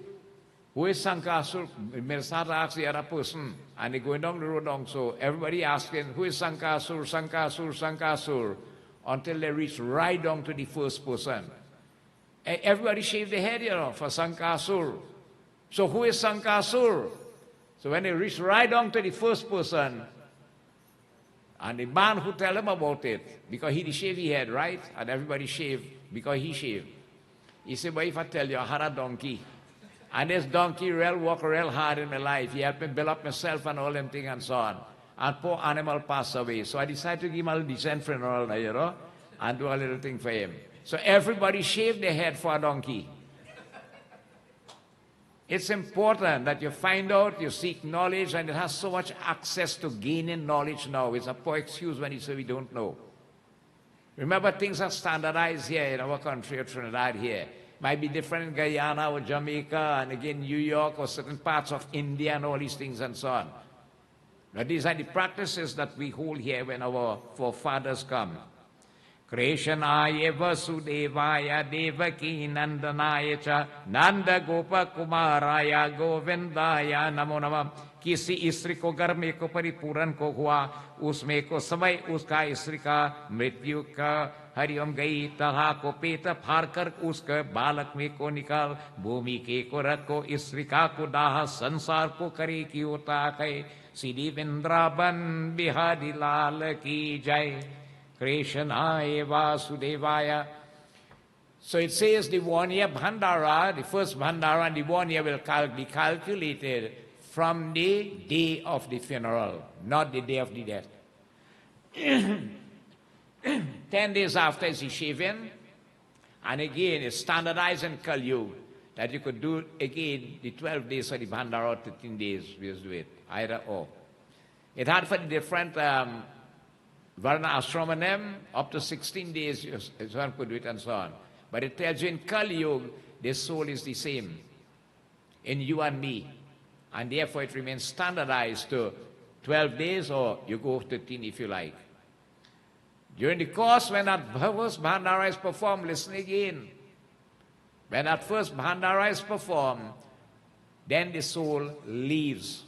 [SPEAKER 3] Who is Sankasur? The minister asked the other person. And they going down the road down. So everybody asking, who is Sankasur, Sankasur, Sankasur? Until they reach right down to the first person. And everybody shaved their head, you know, for Sankasur. So who is Sankasur? So when they reach right down to the first person, and the man who tell him about it, because he shaved his head, right? And everybody shaved because he shaved. He said, but if I tell you, I had a donkey. And this donkey walk real hard in my life. He helped me build up myself and all them things and so on. And poor animal passed away. So I decided to give him a decent funeral, you know, and do a little thing for him. So everybody shaved their head for a donkey. It's important that you find out, you seek knowledge, and it has so much access to gaining knowledge now. It's a poor excuse when you say we don't know. Remember, things are standardized here in our country or Trinidad here. Might be different in Guyana or Jamaica, and again New York or certain parts of India and all these things and so on. But these are the practices that we hold here when our forefathers come. Krishnaya Vasudevaya Devaki Nandanaya Cha Nanda Gopa Kumaraya Govindaya Namo Namam. किसी स्त्री को घर में को परिपूर्ण को हुआ उसमें को समय उसका स्त्री का मृत्यु का हरिओम गई तरह को पेट फाड़ कर उसके बालक में को निकाल, भूमि के को रख को स्त्रिका को दाह, संसार को करे की होता है। श्री वृंदावन बिहारी लाल की जय। कृष्णाय वासुदेवाय. So it says the 1 year Bhandara, the first Bhandara, and the 1 year will be calculated from the day of the funeral, not the day of the death. 10 days after is the shaving, and again it's standardized in Kali Yuga that you could do again the 12 days of the Bhandara or 13 days, we just do it, either or. It had for the different Varna Ashramanam, up to 16 days one could do it and so on. But it tells you in Kali Yuga, the soul is the same in you and me. And therefore it remains standardized to 12 days or you go 13 if you like. During the course when that first Bhandara is performed, listen again. When that first Bhandara is performed, then the soul leaves.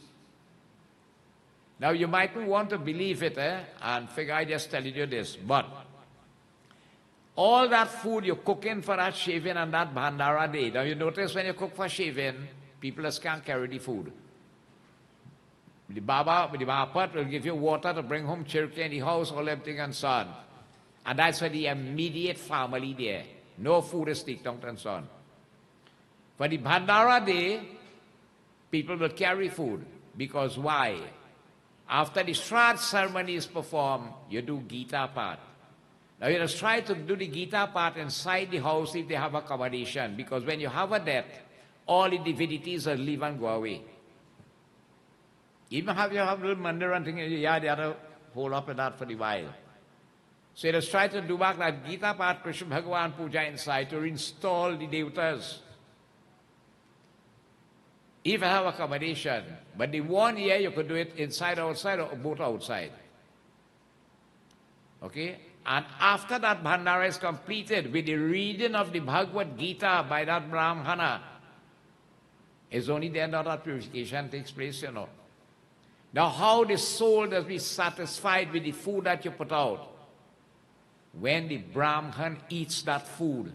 [SPEAKER 3] Now you might not want to believe it and figure I just tell you this, but all that food you're cooking for that shaving and that Bhandara day, now you notice when you cook for shaving, people just can't carry the food. The Mahapat will give you water to bring home chirki in the house, all everything and so on. And that's for the immediate family there. No food is taken out and so on. For the Bhandara day, people will carry food. Because why? After the Shraddha ceremony is performed, you do Gita part. Now you just try to do the Gita part inside the house if they have accommodation. Because when you have a death, all the divinities will leave and go away. Even if you have a little mandir and thing in your yard, you have to hold up with that for a while. So let us try to do back that Gita part, Krishna Bhagavan Puja inside to install the devatas. If you have accommodation, but the 1 year you could do it inside, outside, or both outside. Okay? And after that Bhandara is completed with the reading of the Bhagavad Gita by that Brahmana, it's only then that purification takes place, you know. Now how the soul does be satisfied with the food that you put out? When the Brahman eats that food.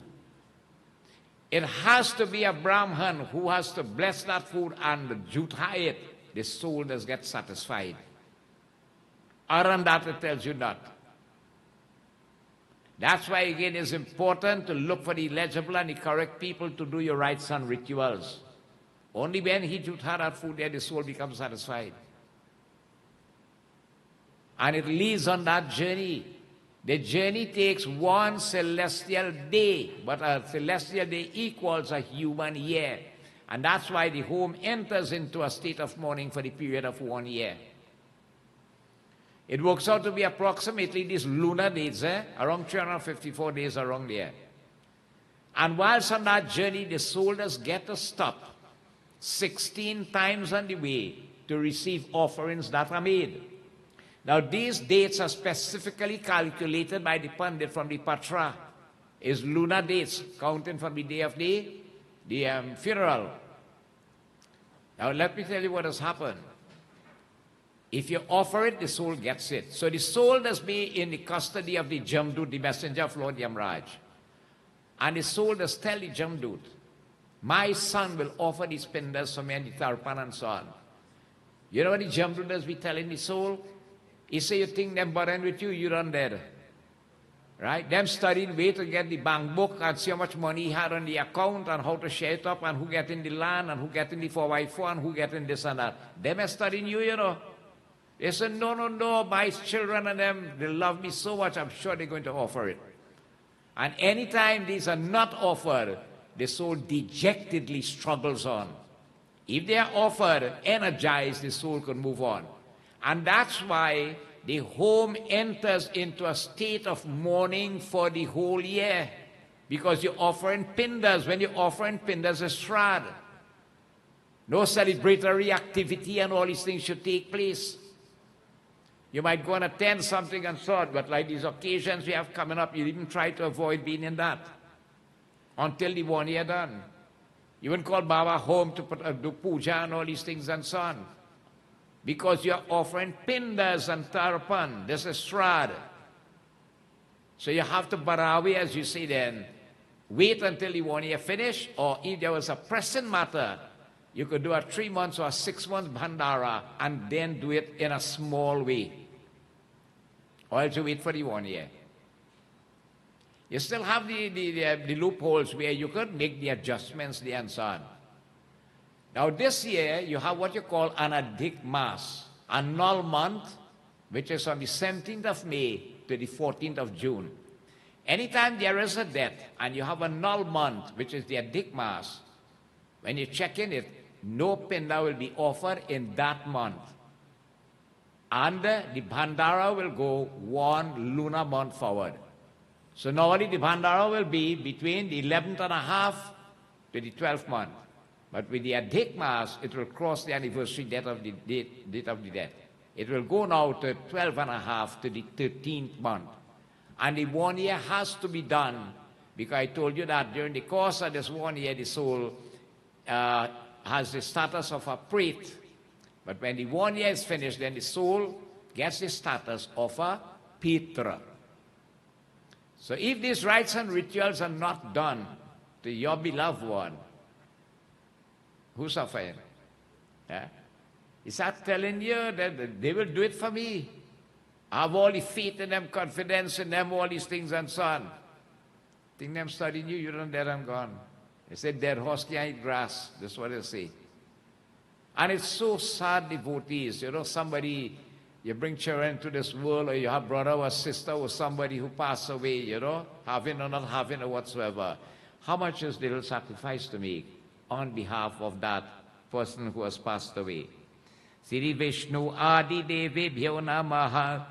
[SPEAKER 3] It has to be a Brahman who has to bless that food and jutha it. The soul does get satisfied. Other than that, it tells you not. That's why again it's important to look for the legible and the correct people to do your rites and rituals. Only when he jutha that food there, the soul becomes satisfied. And it leads on that journey. The journey takes 1 celestial day, but a celestial day equals a human year. And that's why the home enters into a state of mourning for the period of 1 year. It works out to be approximately these lunar days, around 354 days around there. And whilst on that journey, the soul does get to stop 16 times on the way to receive offerings that are made. Now these dates are specifically calculated by the Pandit from the Patra. Is lunar dates, counting from the day of the funeral. Now let me tell you what has happened. If you offer it, the soul gets it. So the soul does be in the custody of the Jamdut, the messenger of Lord Yamraj. And the soul does tell the Jamdut, my son will offer these pindas for me and the tarpan and so on. You know what the Jamdut does be telling the soul? He say, you think them burden with you, you run dead. Right? Them studying way to get the bank book and see how much money he had on the account and how to share it up and who get in the land and who get in the 4x4 and who get in this and that. Them are studying you, you know. They said, no, my children and them, they love me so much, I'm sure they're going to offer it. And anytime these are not offered, the soul dejectedly struggles on. If they are offered, energized, the soul can move on. And that's why the home enters into a state of mourning for the whole year. Because you're offering pindas. When you're offering pindas, a shraddha. No celebratory activity and all these things should take place. You might go and attend something and so on, but like these occasions we have coming up, you even try to avoid being in that until the 1 year done. You wouldn't call Baba home to do puja and all these things and so on. Because you're offering pindas and tarpan. This is shraddha. So you have to barawi, as you say then, wait until the 1 year finish, or if there was a pressing matter, you could do a 3 months or a 6 months bhandara and then do it in a small way. Or else you wait for the 1 year. You still have the loopholes where you could make the adjustments there and so on. Now this year, you have what you call an Adhik Mas, a null month, which is on the 17th of May to the 14th of June. Anytime there is a death and you have a null month, which is the Adhik Mas, when you check in it, no pinda will be offered in that month. And the Bhandara will go 1 lunar month forward. So normally the Bhandara will be between the 11th and a half to the 12th month. But with the Adhik Mas, it will cross the anniversary date of the date of the death. It will go now to 12 and a half to the 13th month. And the 1 year has to be done, because I told you that during the course of this 1 year, the soul has the status of a pret. But when the 1 year is finished, then the soul gets the status of a pitra. So if these rites and rituals are not done to your beloved one, who's suffering? Yeah? Is that telling you that they will do it for me? I have all the faith in them, confidence in them, all these things and so on. Think them studying you, you don't let them gone. They say dead horse can't eat grass. That's what they say. And it's so sad, devotees. You know, somebody, you bring children to this world, or you have brother or sister or somebody who passed away, you know, having or not having or whatsoever. How much is little sacrifice to make on behalf of that person who has passed away? Sri Vishnu Adi Devi Bhyo Maha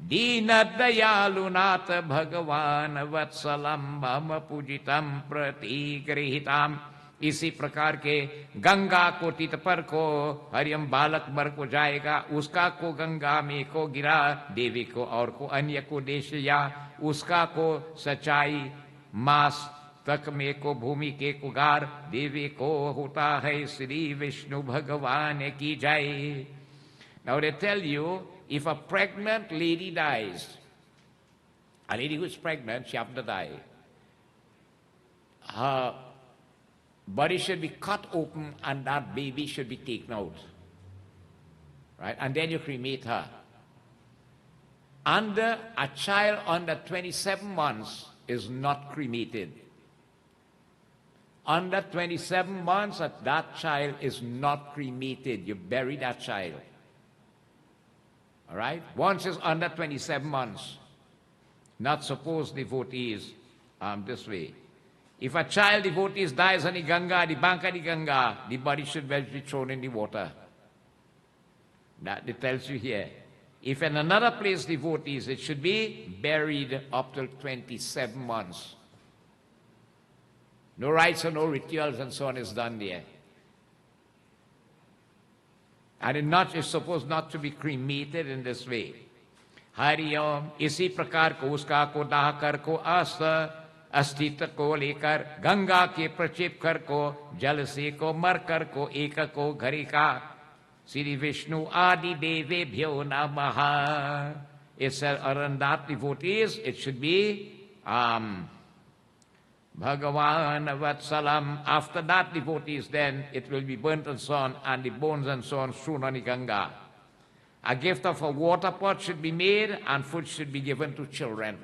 [SPEAKER 3] Deenadayalunata Bhagavan Vatsalam Mama Pujitam Pratigrihitam. इसी प्रकार के गंगा को तीत पर को हरियम बालक मर को जाएगा, उसका को गंगा में को गिरा, देवी को और को अन्य को देश या, उसका को सच्चाई मास तक में को भूमि के कुगार, देवी को होता है श्री विष्णु भगवान की जय. Now they tell you, if a pregnant lady dies, a lady who is pregnant, she happened to die, her body should be cut open and that baby should be taken out. Right? And then you cremate her. Under a child under 27 months is not cremated. Under 27 months, that child is not cremated. You bury that child. All right? Once it's under 27 months, not supposed devotees this way. If a child devotee dies on the Ganga, the bank of the Ganga, the body should be thrown in the water. That it tells you here. If in another place devotees, it should be buried up to 27 months. No rites or no rituals and so on is done there. And it's supposed not to be cremated in this way. Hari Om, isi prakar ko uska ko dah kar ko asta अस्तित्व को लेकर गंगा के प्रक्षेप कर को जल से को मर कर को एक को घरे का श्री विष्णु आदि देवे भ्यो नमः. It's on that devotees, it should be Bhagavan Vatsalam. After that devotees, then it will be burnt and so on, and the bones and so on strewn on the Ganga. A gift of a water pot should be made, and food should be given to children.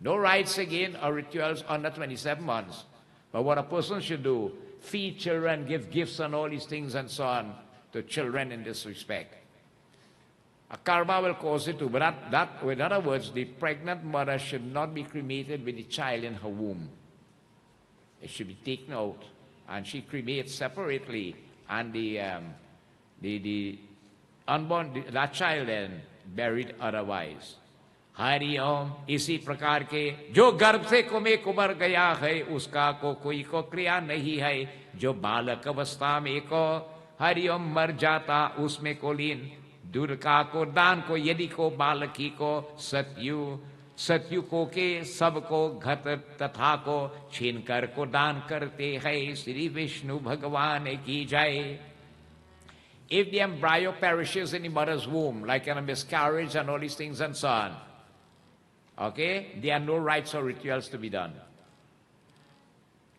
[SPEAKER 3] No rites again or rituals under 27 months. But what a person should do, feed children, give gifts and all these things and so on to children in this respect. A karma will cause it to, but in other words, the pregnant mother should not be cremated with the child in her womb. It should be taken out, and she cremates separately, and the unborn, that child then buried otherwise. Hari ओम. इसी प्रकार के जो गर्भ से कुमे कुबर गया है उसका को कोई को क्रिया नहीं है, जो बालक अवस्था में को हरि ओम मर जाता उसमें को लीन, दुर्गा को दान को यदि को बालकी को सत्यु को के सबको घट तथा को छीन कर को दान करते हैं श्री विष्णु भगवान की जय. If the embryo perishes in the mother's womb, like in a miscarriage and all these things and so on, Okay? There are no rites or rituals to be done.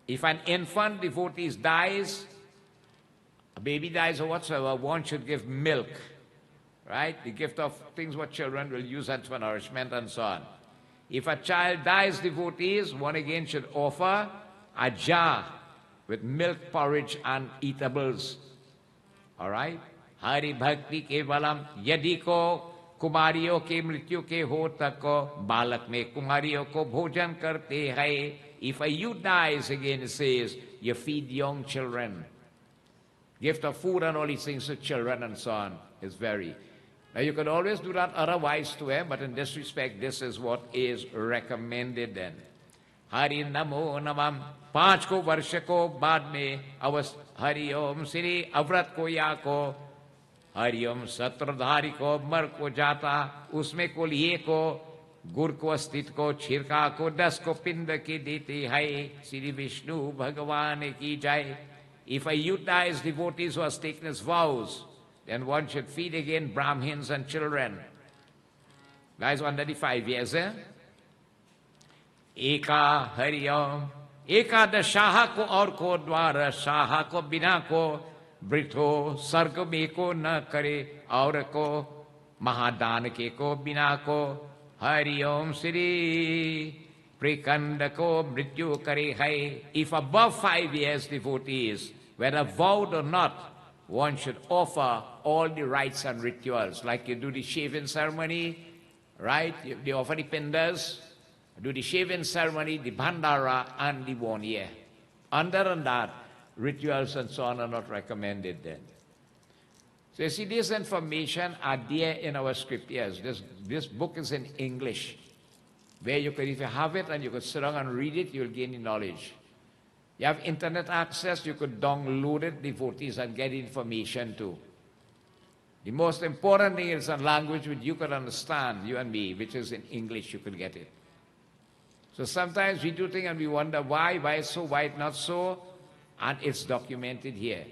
[SPEAKER 3] If an infant devotee dies, a baby dies or whatsoever, one should give milk, right? The gift of things what children will use as for nourishment and so on. If a child dies, devotees, one again should offer a jar with milk, porridge and eatables. All right? Hari bhakti kevalam yadi ko कुमारियों के मृत्यु के हो तक को बालक में कुमारियों को भोजन करते हैं. If a youth dies, again it says, you feed young children. Gift of food and all these things to children and so on is very. Now you can always do that otherwise too, but in this respect, this is what is recommended then. Hari namo namam. 5 को वर्ष को बाद में अवस हरि ओम श्री अव्रत को या को हरिओम सत्रधारी को मर को जाता उसमें कुल ये को गुर को स्थित को छिरका को 10 को पिंड की देती है. श्री विष्णु भगवान की जय. If a youth dies, devotees who has taken his vows, then one should feed again Brahmins and children. Guys under the 5 years, Eka hariom. एकादशाह को और को द्वार शाह को बिना को वृथो सर्ग में को न करे और को महादान के को बिना को हरिओम श्री प्रकंड को मृत्यु करे है. If above 5 years devotees, whether vowed or not, one should offer all the rites and rituals, like you do the shaving ceremony, right? They offer the pindas, do the shaving ceremony, the bandara, and the 1 year. Under and that, rituals and so on are not recommended then. So you see, this information are there in our scriptures. This book is in English, where you could, if you have it and you could sit down and read it, you'll gain the knowledge. You have internet access, you could download it, devotees, and get information too. The most important thing is a language which you could understand, you and me, which is in English, you could get it. So sometimes we do things and we wonder why so, why not so, and it's documented here.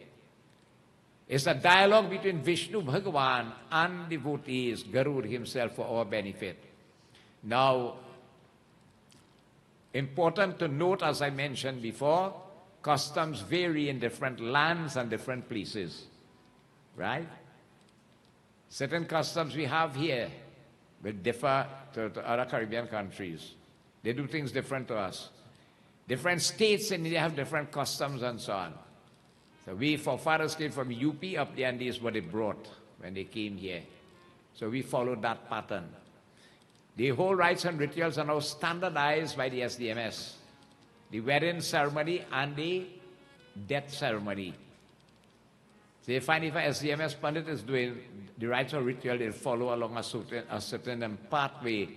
[SPEAKER 3] It's a dialogue between Vishnu Bhagavan and devotees, Garuda himself, for our benefit. Now, important to note, as I mentioned before, customs vary in different lands and different places, right? Certain customs we have here will differ to other Caribbean countries. They do things different to us. Different states in India have different customs and so on. So we forefathers came from UP up there, and this is what they brought when they came here. So we followed that pattern. The whole rites and rituals are now standardized by the SDMS. The wedding ceremony and the death ceremony. So you find if a SDMS Pandit is doing the rites or ritual, they'll follow along a certain pathway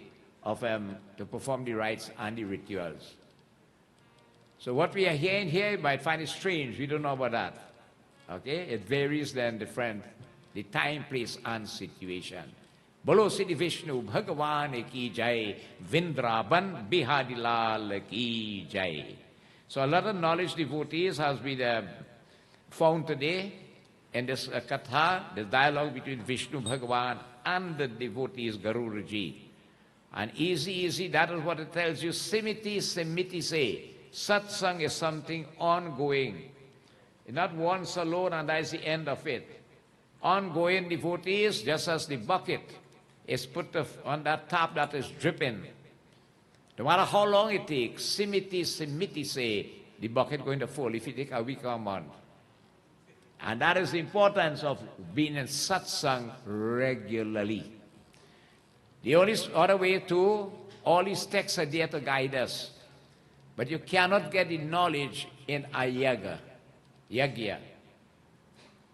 [SPEAKER 3] of to perform the rites and the rituals. So what we are hearing here, you might find it strange. We don't know about that. Okay? It varies then different, the time, place, and situation. Bolo Siddhi Vishnu Bhagavan ki jai, Vindraban Bihadilal ki jai. So a lot of knowledge devotees has been found today in this katha, the dialogue between Vishnu Bhagavan and the devotees Garuda ji. And easy, that is what it tells you. Simiti say. Satsang is something ongoing. Not once alone and that is the end of it. Ongoing devotees, just as the bucket is put on that tap that is dripping. No matter how long it takes, simiti say, the bucket going to fall if you take a week or a month. And that is the importance of being in satsang regularly. The only other way to, all these texts are there to guide us. But you cannot get the knowledge in a yagya.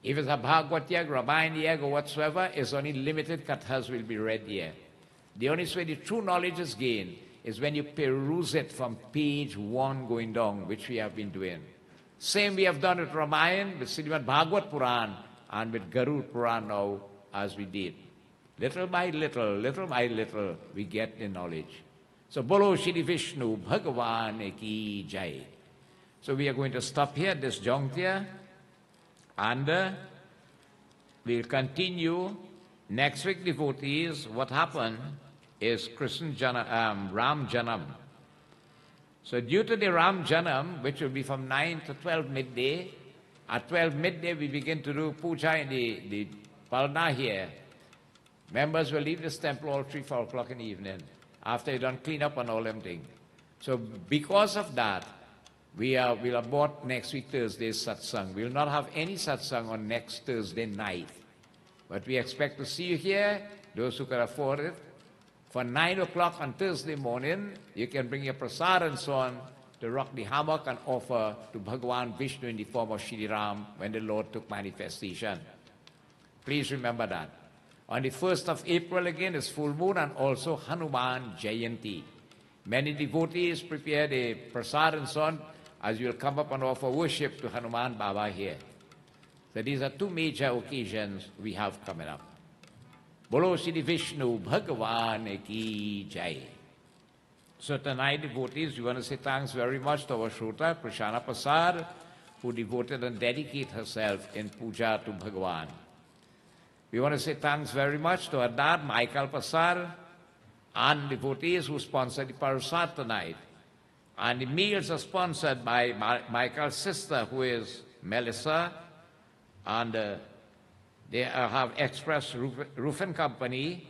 [SPEAKER 3] If it's a Bhagavad Yag, Ramayana Yag, or whatsoever, it's only limited kathas will be read here. The only way the true knowledge is gained is when you peruse it from page 1 going down, which we have been doing. Same we have done with Ramayana, with Srimad Bhagavad Purana, and with Garuda Purana now, as we did. Little by little, we get the knowledge. So, Bolo Shri Vishnu Bhagavan ki jai. So we are going to stop here at this juncture, and we'll continue next week, devotees. What happened is Ram Janam. So due to the Ram Janam, which will be from 9 to 12 midday, at 12 midday we begin to do puja in the Purana here. Members will leave this temple all 3, 4 o'clock in the evening, after you done clean up and all them things. So because of that, we'll abort next week Thursday's satsang. We will not have any satsang on next Thursday night. But we expect to see you here, those who can afford it. For 9 o'clock on Thursday morning, you can bring your prasad and so on to rock the hammock and offer to Bhagavan Vishnu in the form of Shri Ram when the Lord took manifestation. Please remember that. On the 1st of April again is full moon and also Hanuman Jayanti. Many devotees prepare the prasad and so on as you will come up and offer worship to Hanuman Baba here. So these are 2 major occasions we have coming up. Bolo Shri Vishnu Bhagavan Ki Jai. So tonight, devotees, we want to say thanks very much to our Shrota, Prashana Prasad, who devoted and dedicated herself in puja to Bhagavan. We want to say thanks very much to our dad, Michael Prasad, and devotees who sponsored the Parasad tonight. And the meals are sponsored by Michael's sister, who is Melissa, and they have Express Roofing Company.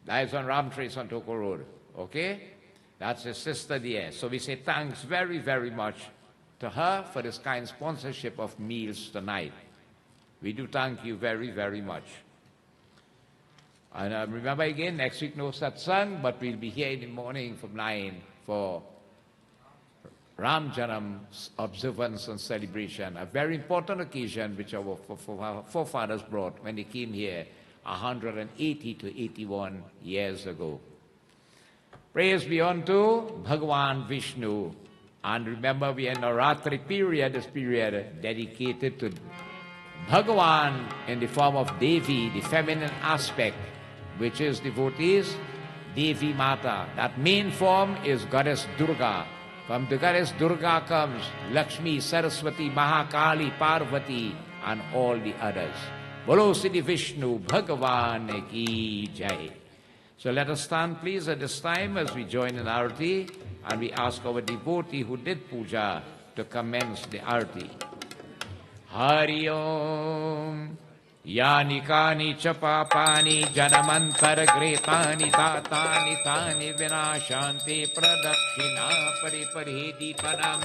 [SPEAKER 3] That is on Ramtree Santoko Road. Okay? That's his sister there. So we say thanks very, very much to her for this kind sponsorship of meals tonight. We do thank you very, very much. And remember again, next week no satsang, but we'll be here in the morning from 9 for Ram Janam's observance and celebration, a very important occasion which our forefathers brought when they came here 180 to 81 years ago. Praise be unto Bhagavan Vishnu. And remember, we are in the Ratri period, this period dedicated to Bhagavan in the form of Devi, the feminine aspect, which is devotees, Devi Mata. That main form is Goddess Durga. From the Goddess Durga comes Lakshmi, Saraswati, Maha, Kali, Parvati, and all the others. Bolo Siddhi Vishnu Bhagavan Ki Jai. So let us stand please at this time as we join in Arati, and we ask our devotee who did puja to commence the Arati. Hari Om. Yani kani cha papani janamantar gretani tatani tani vinashanti pradakshina pariparhedi panam.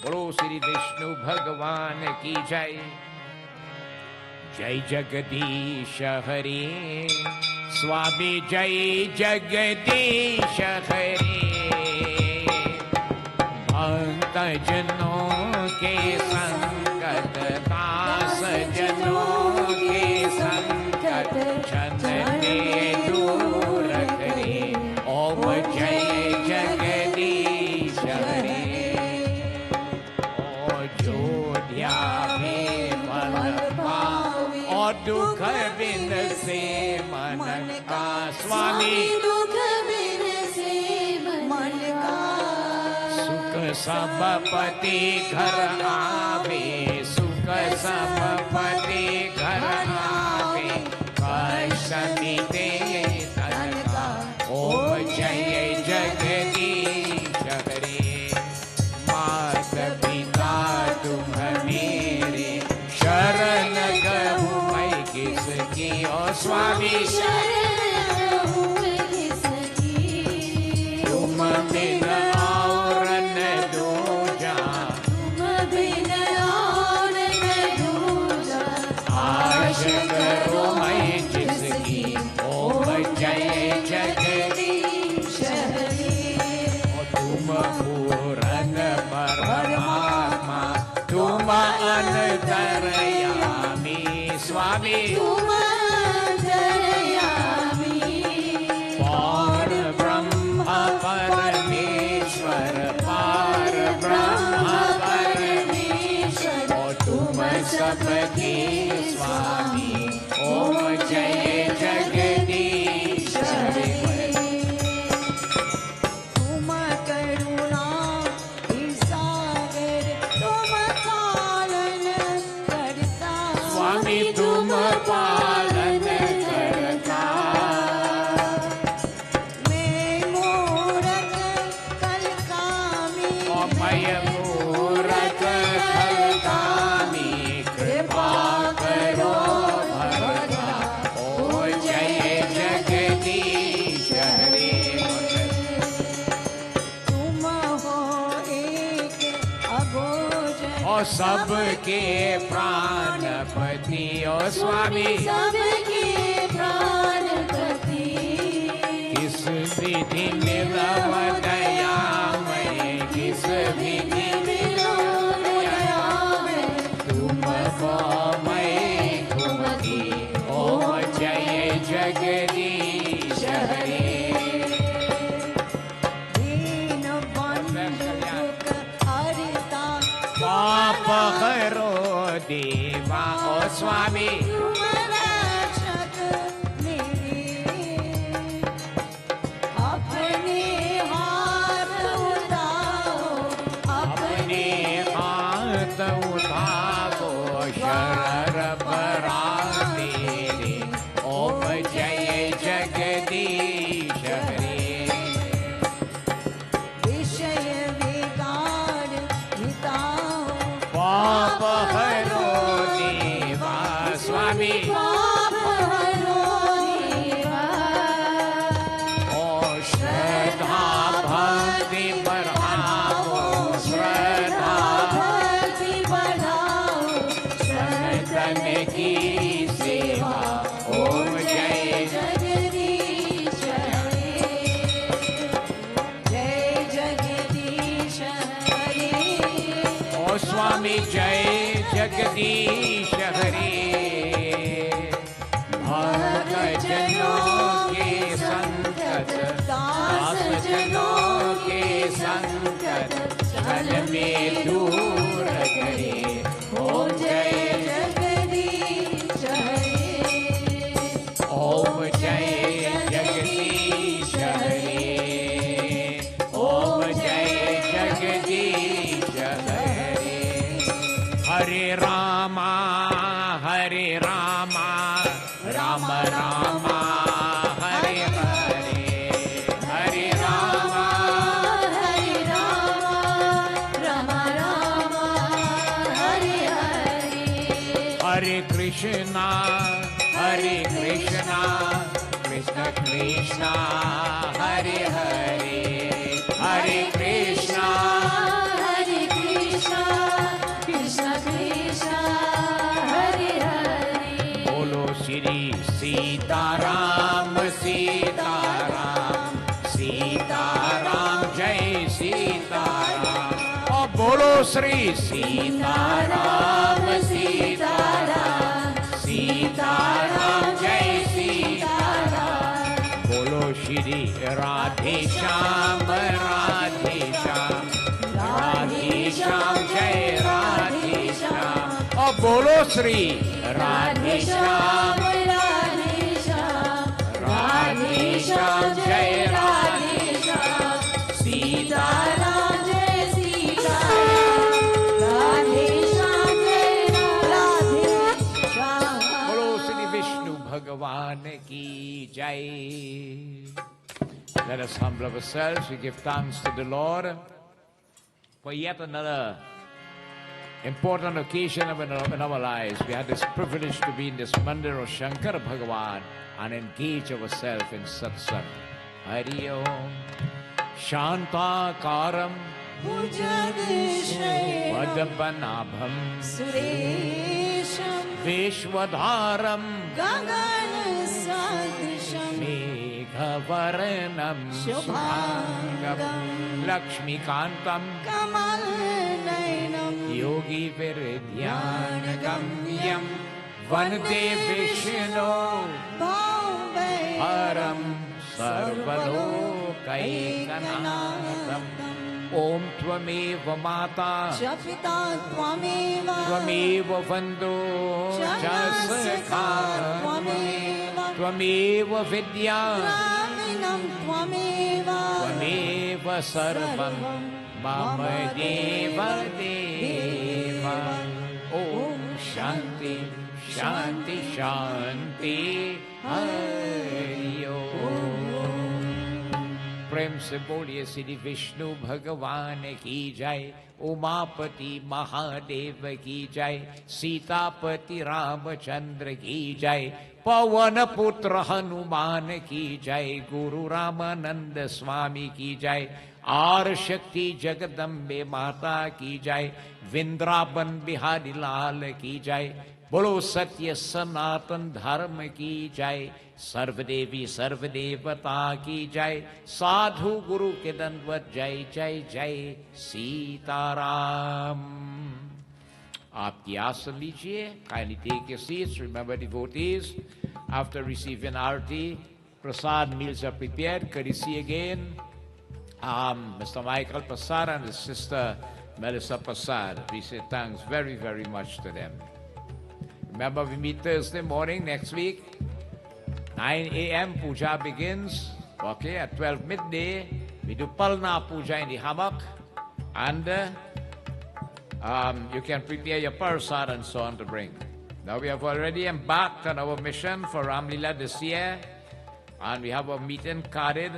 [SPEAKER 3] Bolo Shri Vishnu Bhagavan Ki Jai. Jai Jagadish Hari. Swami Jai Jagadish Hari. जनों के संकट दास जनों के संकट क्षण में दूर करे ओम जय जगदीश हरे ओ जोध्या में मन पावे और दुख बिन से मन का स्वामी दुख बिन से मन का सबपति घर आवे सुख सबपति घर आवे कष्ट मिटे तन का ओम जय जगदीश हरे मात पिता तुम मेरे शरण गहु मैं किसकी ओ स्वामी शरण मैं किसकी तुम बिन स्वामी तुम अंतर्यामी पार ब्रह्म परमेश्वर पार ब्रह्म परमेश्वर और तुम सबके स्वामी ओम जय जगदीश हरे तुम करुणा सागर तुम पालन करता स्वामी तुम पालन करता।
[SPEAKER 2] मैं मूरत कलकामी,
[SPEAKER 3] मैं मूरत कलकामी, कृपा करो भरता। ओ जय जगदीश हरे।
[SPEAKER 2] तुम हो एक अगोचर,
[SPEAKER 3] और सबके प्राणपति। ओ स्वामी
[SPEAKER 2] सबके प्राणपति,
[SPEAKER 3] किस विधि निरव दयामय, किस विधि
[SPEAKER 2] दयामय,
[SPEAKER 3] तुमको मैं घुमती। ओम जय जगदीश हरे।
[SPEAKER 2] दीन बंधु दुख हरिता,
[SPEAKER 3] पाप हरो देवा। ओ स्वामी
[SPEAKER 2] तुम रक्षक मेरे, अपने हाथ उठाओ,
[SPEAKER 3] अपने हाथ उठाओ, शरण परा तेरे। ओम जय जगदीश हरे।
[SPEAKER 2] विषय विकार मिटाओ,
[SPEAKER 3] पाप हरो देवा। स्वामी
[SPEAKER 2] पाप हरो देवा,
[SPEAKER 3] ओ श्रद्धा भक्ति बढ़ाओ, श्रद्धा
[SPEAKER 2] भक्ति बढ़ाओ,
[SPEAKER 3] सनातन की सेवा। ओम जय
[SPEAKER 2] जगदीश हरे, जय जगदीश हरे।
[SPEAKER 3] ओ स्वामी जय जगदीश हरे। भक्त जनों के संकट, दास जनों के संकट, क्षण में दूर करे। ओम जय
[SPEAKER 2] जगदीश हरे,
[SPEAKER 3] ओम जय जगदीश हरे। ओम जय जगदीश हरे। हरे रामा राम रामा हरे हरे। हरे रामा
[SPEAKER 2] हरे राम, राम राम हरे हरे।
[SPEAKER 3] हरे कृष्णा कृष्ण कृष्णा हरे हरे। हरे कृष्णा
[SPEAKER 2] हरे कृष्णा, कृष्ण कृष्ण हरे हरे।
[SPEAKER 3] बोलो श्री सीताराम सीताराम सीताराम जय सीताराम। और बोलो श्री सीताराम सीताराम सीताराम जय सीताराम। बोलो श्री राधे श्याम राधे श्याम राधे श्याम जय राधे श्याम। और बोलो श्री राधे श्याम
[SPEAKER 2] राधे श्याम,
[SPEAKER 3] राधे श्याम जय राधे श्याम।
[SPEAKER 2] सीताराम जय सीताराम, राधे श्याम जय राधे श्याम।
[SPEAKER 3] बोलो श्री विष्णु भगवान की जय। Let us humble ourselves. We give thanks to the Lord for yet another important occasion in our lives. We had this privilege to be in this mandir of Shankar Bhagavan and engage ourselves in Satsangh. Hari Om. Shantakaram
[SPEAKER 2] भुजगशयनं
[SPEAKER 3] Padmanabham
[SPEAKER 2] सुरेशं,
[SPEAKER 3] Vishwadharam
[SPEAKER 2] गगनसदृशं,
[SPEAKER 3] Meghavarnam
[SPEAKER 2] शुभांगं,
[SPEAKER 3] Lakshmikantam
[SPEAKER 2] कमलनयनं,
[SPEAKER 3] Yogi Viridhyanagamyam Vande Vishnu Param Sarvalokaikanadam. Om Tvameva Mata
[SPEAKER 2] च पिता त्वमेव,
[SPEAKER 3] Tvameva Vando
[SPEAKER 2] च
[SPEAKER 3] Jasakha
[SPEAKER 2] त्वमेव,
[SPEAKER 3] Tvameva Vidya
[SPEAKER 2] द्राविणं त्वमेव,
[SPEAKER 3] Tvameva Sarvam Mama Deva Deva. Om Shanti शांति शांति हरि ओम। प्रेम से बोलिए श्री विष्णु भगवान की जय, उमापति महादेव की जय, सीतापति रामचंद्र की जय, पवन पुत्र हनुमान की जय, गुरु रामानंद स्वामी की जय, आर शक्ति जगदम्बे माता की जय, वृंदावन बिहारी लाल की जय, बोलो सत्य सनातन धर्म की जय, सर्वदेवी सर्वदेवता की जय, साधु गुरु के दंडवत जय जय जय सीताराम। आपकी आसन लीजिए, kindly take your seats. Remember devotees, after receiving arti, prasad meals are prepared. Courtesy again, Mr. Michael Prasad and his sister Melissa Prasad. We say thanks very, very much to them. Remember, we meet Thursday morning next week, 9 a.m. Puja begins. Okay, at 12 midday, we do Palna Puja in the hammock, and you can prepare your prasad and so on to bring. Now we have already embarked on our mission for Ramlila this year, and we have a meeting carded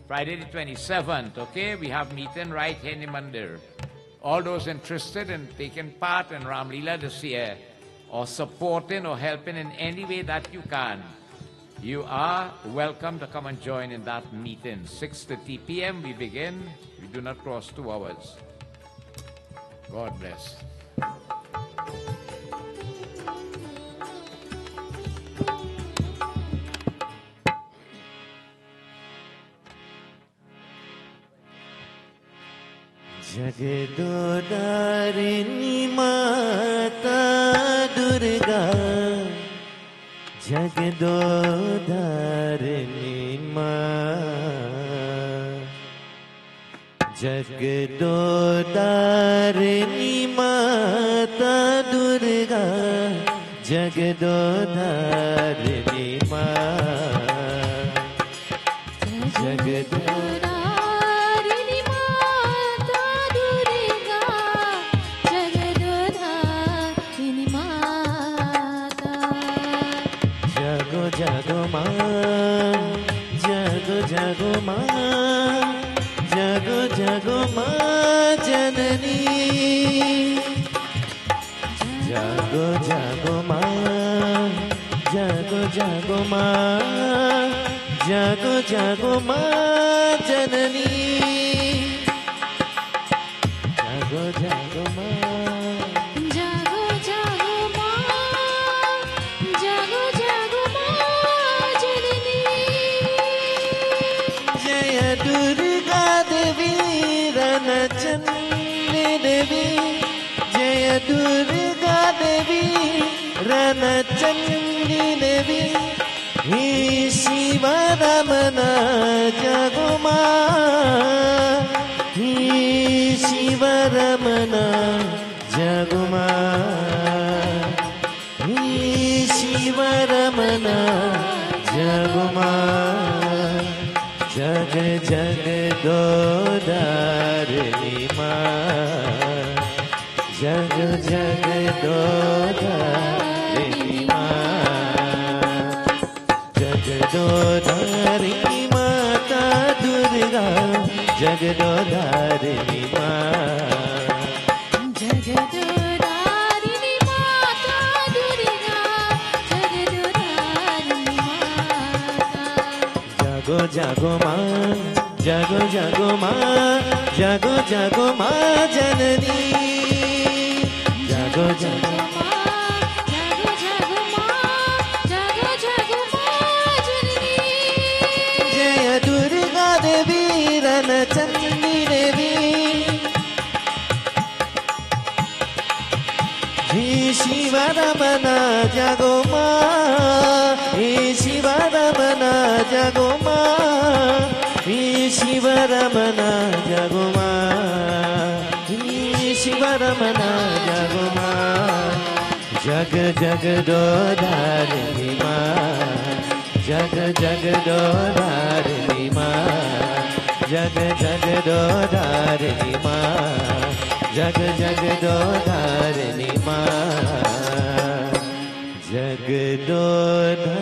[SPEAKER 3] Friday the 27th. Okay, we have meeting right here in the Mandir. All those interested in taking part in Ramlila this year, or supporting or helping in any way that you can, you are welcome to come and join in that meeting. 6:30 p.m. we begin. We do not cross 2 hours. God bless.
[SPEAKER 1] जगदोदारिणी माता दुर्गा, जगदोदारिणी माँ, जगदोदारिणी माता दुर्गा, जगदोदारिणी माँ, जगदोदारिणी जागो माँ, जागो जागो माँ, जागो जागो माँ जननी, जागो जागो माँ, जागो जागो माँ, जागो जागो माँ जननी, जागो जागो माँ, दुर्गा देवी रणचंडी देवी, जय दुर्गा देवी रणचंडी देवी, हे शिव रमना जागो माँ, हे शिव रमना जागो माँ, हे शिव रमना जागो माँ, जग जग दोदारिणी माँ, जग जग दोदारिणी माँ, जग दोदारिणी माता दुर्गा, जग दोदारिणी माँ, जग दोदारिणी माता दुर्गा, जग दोदारिणी माता, जागो जागो माँ, जागो जागो माँ, जागो जागो माँ जननी, जागो जागो माँ, जागो जागो माँ, जागो जागो माँ जननी, जय दुर्गा देवी रणचंडी देवी, हे शिव रमना जागो माँ, हे शिव रमना जागो माँ, हे शिव रमना जागो माँ, हे शिव रमना जागो माँ, जग जग दोधारिणी माँ, जग जग दोधारिणी माँ, जग जग दोधारिणी माँ, जग जग दोधारिणी माँ। जगदोधारिणी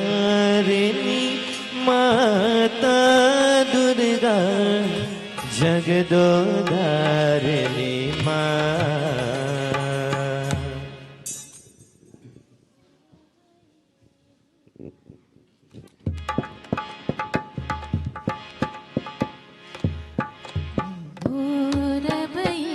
[SPEAKER 1] माता दुर्गा जगदोधारिणी माँ।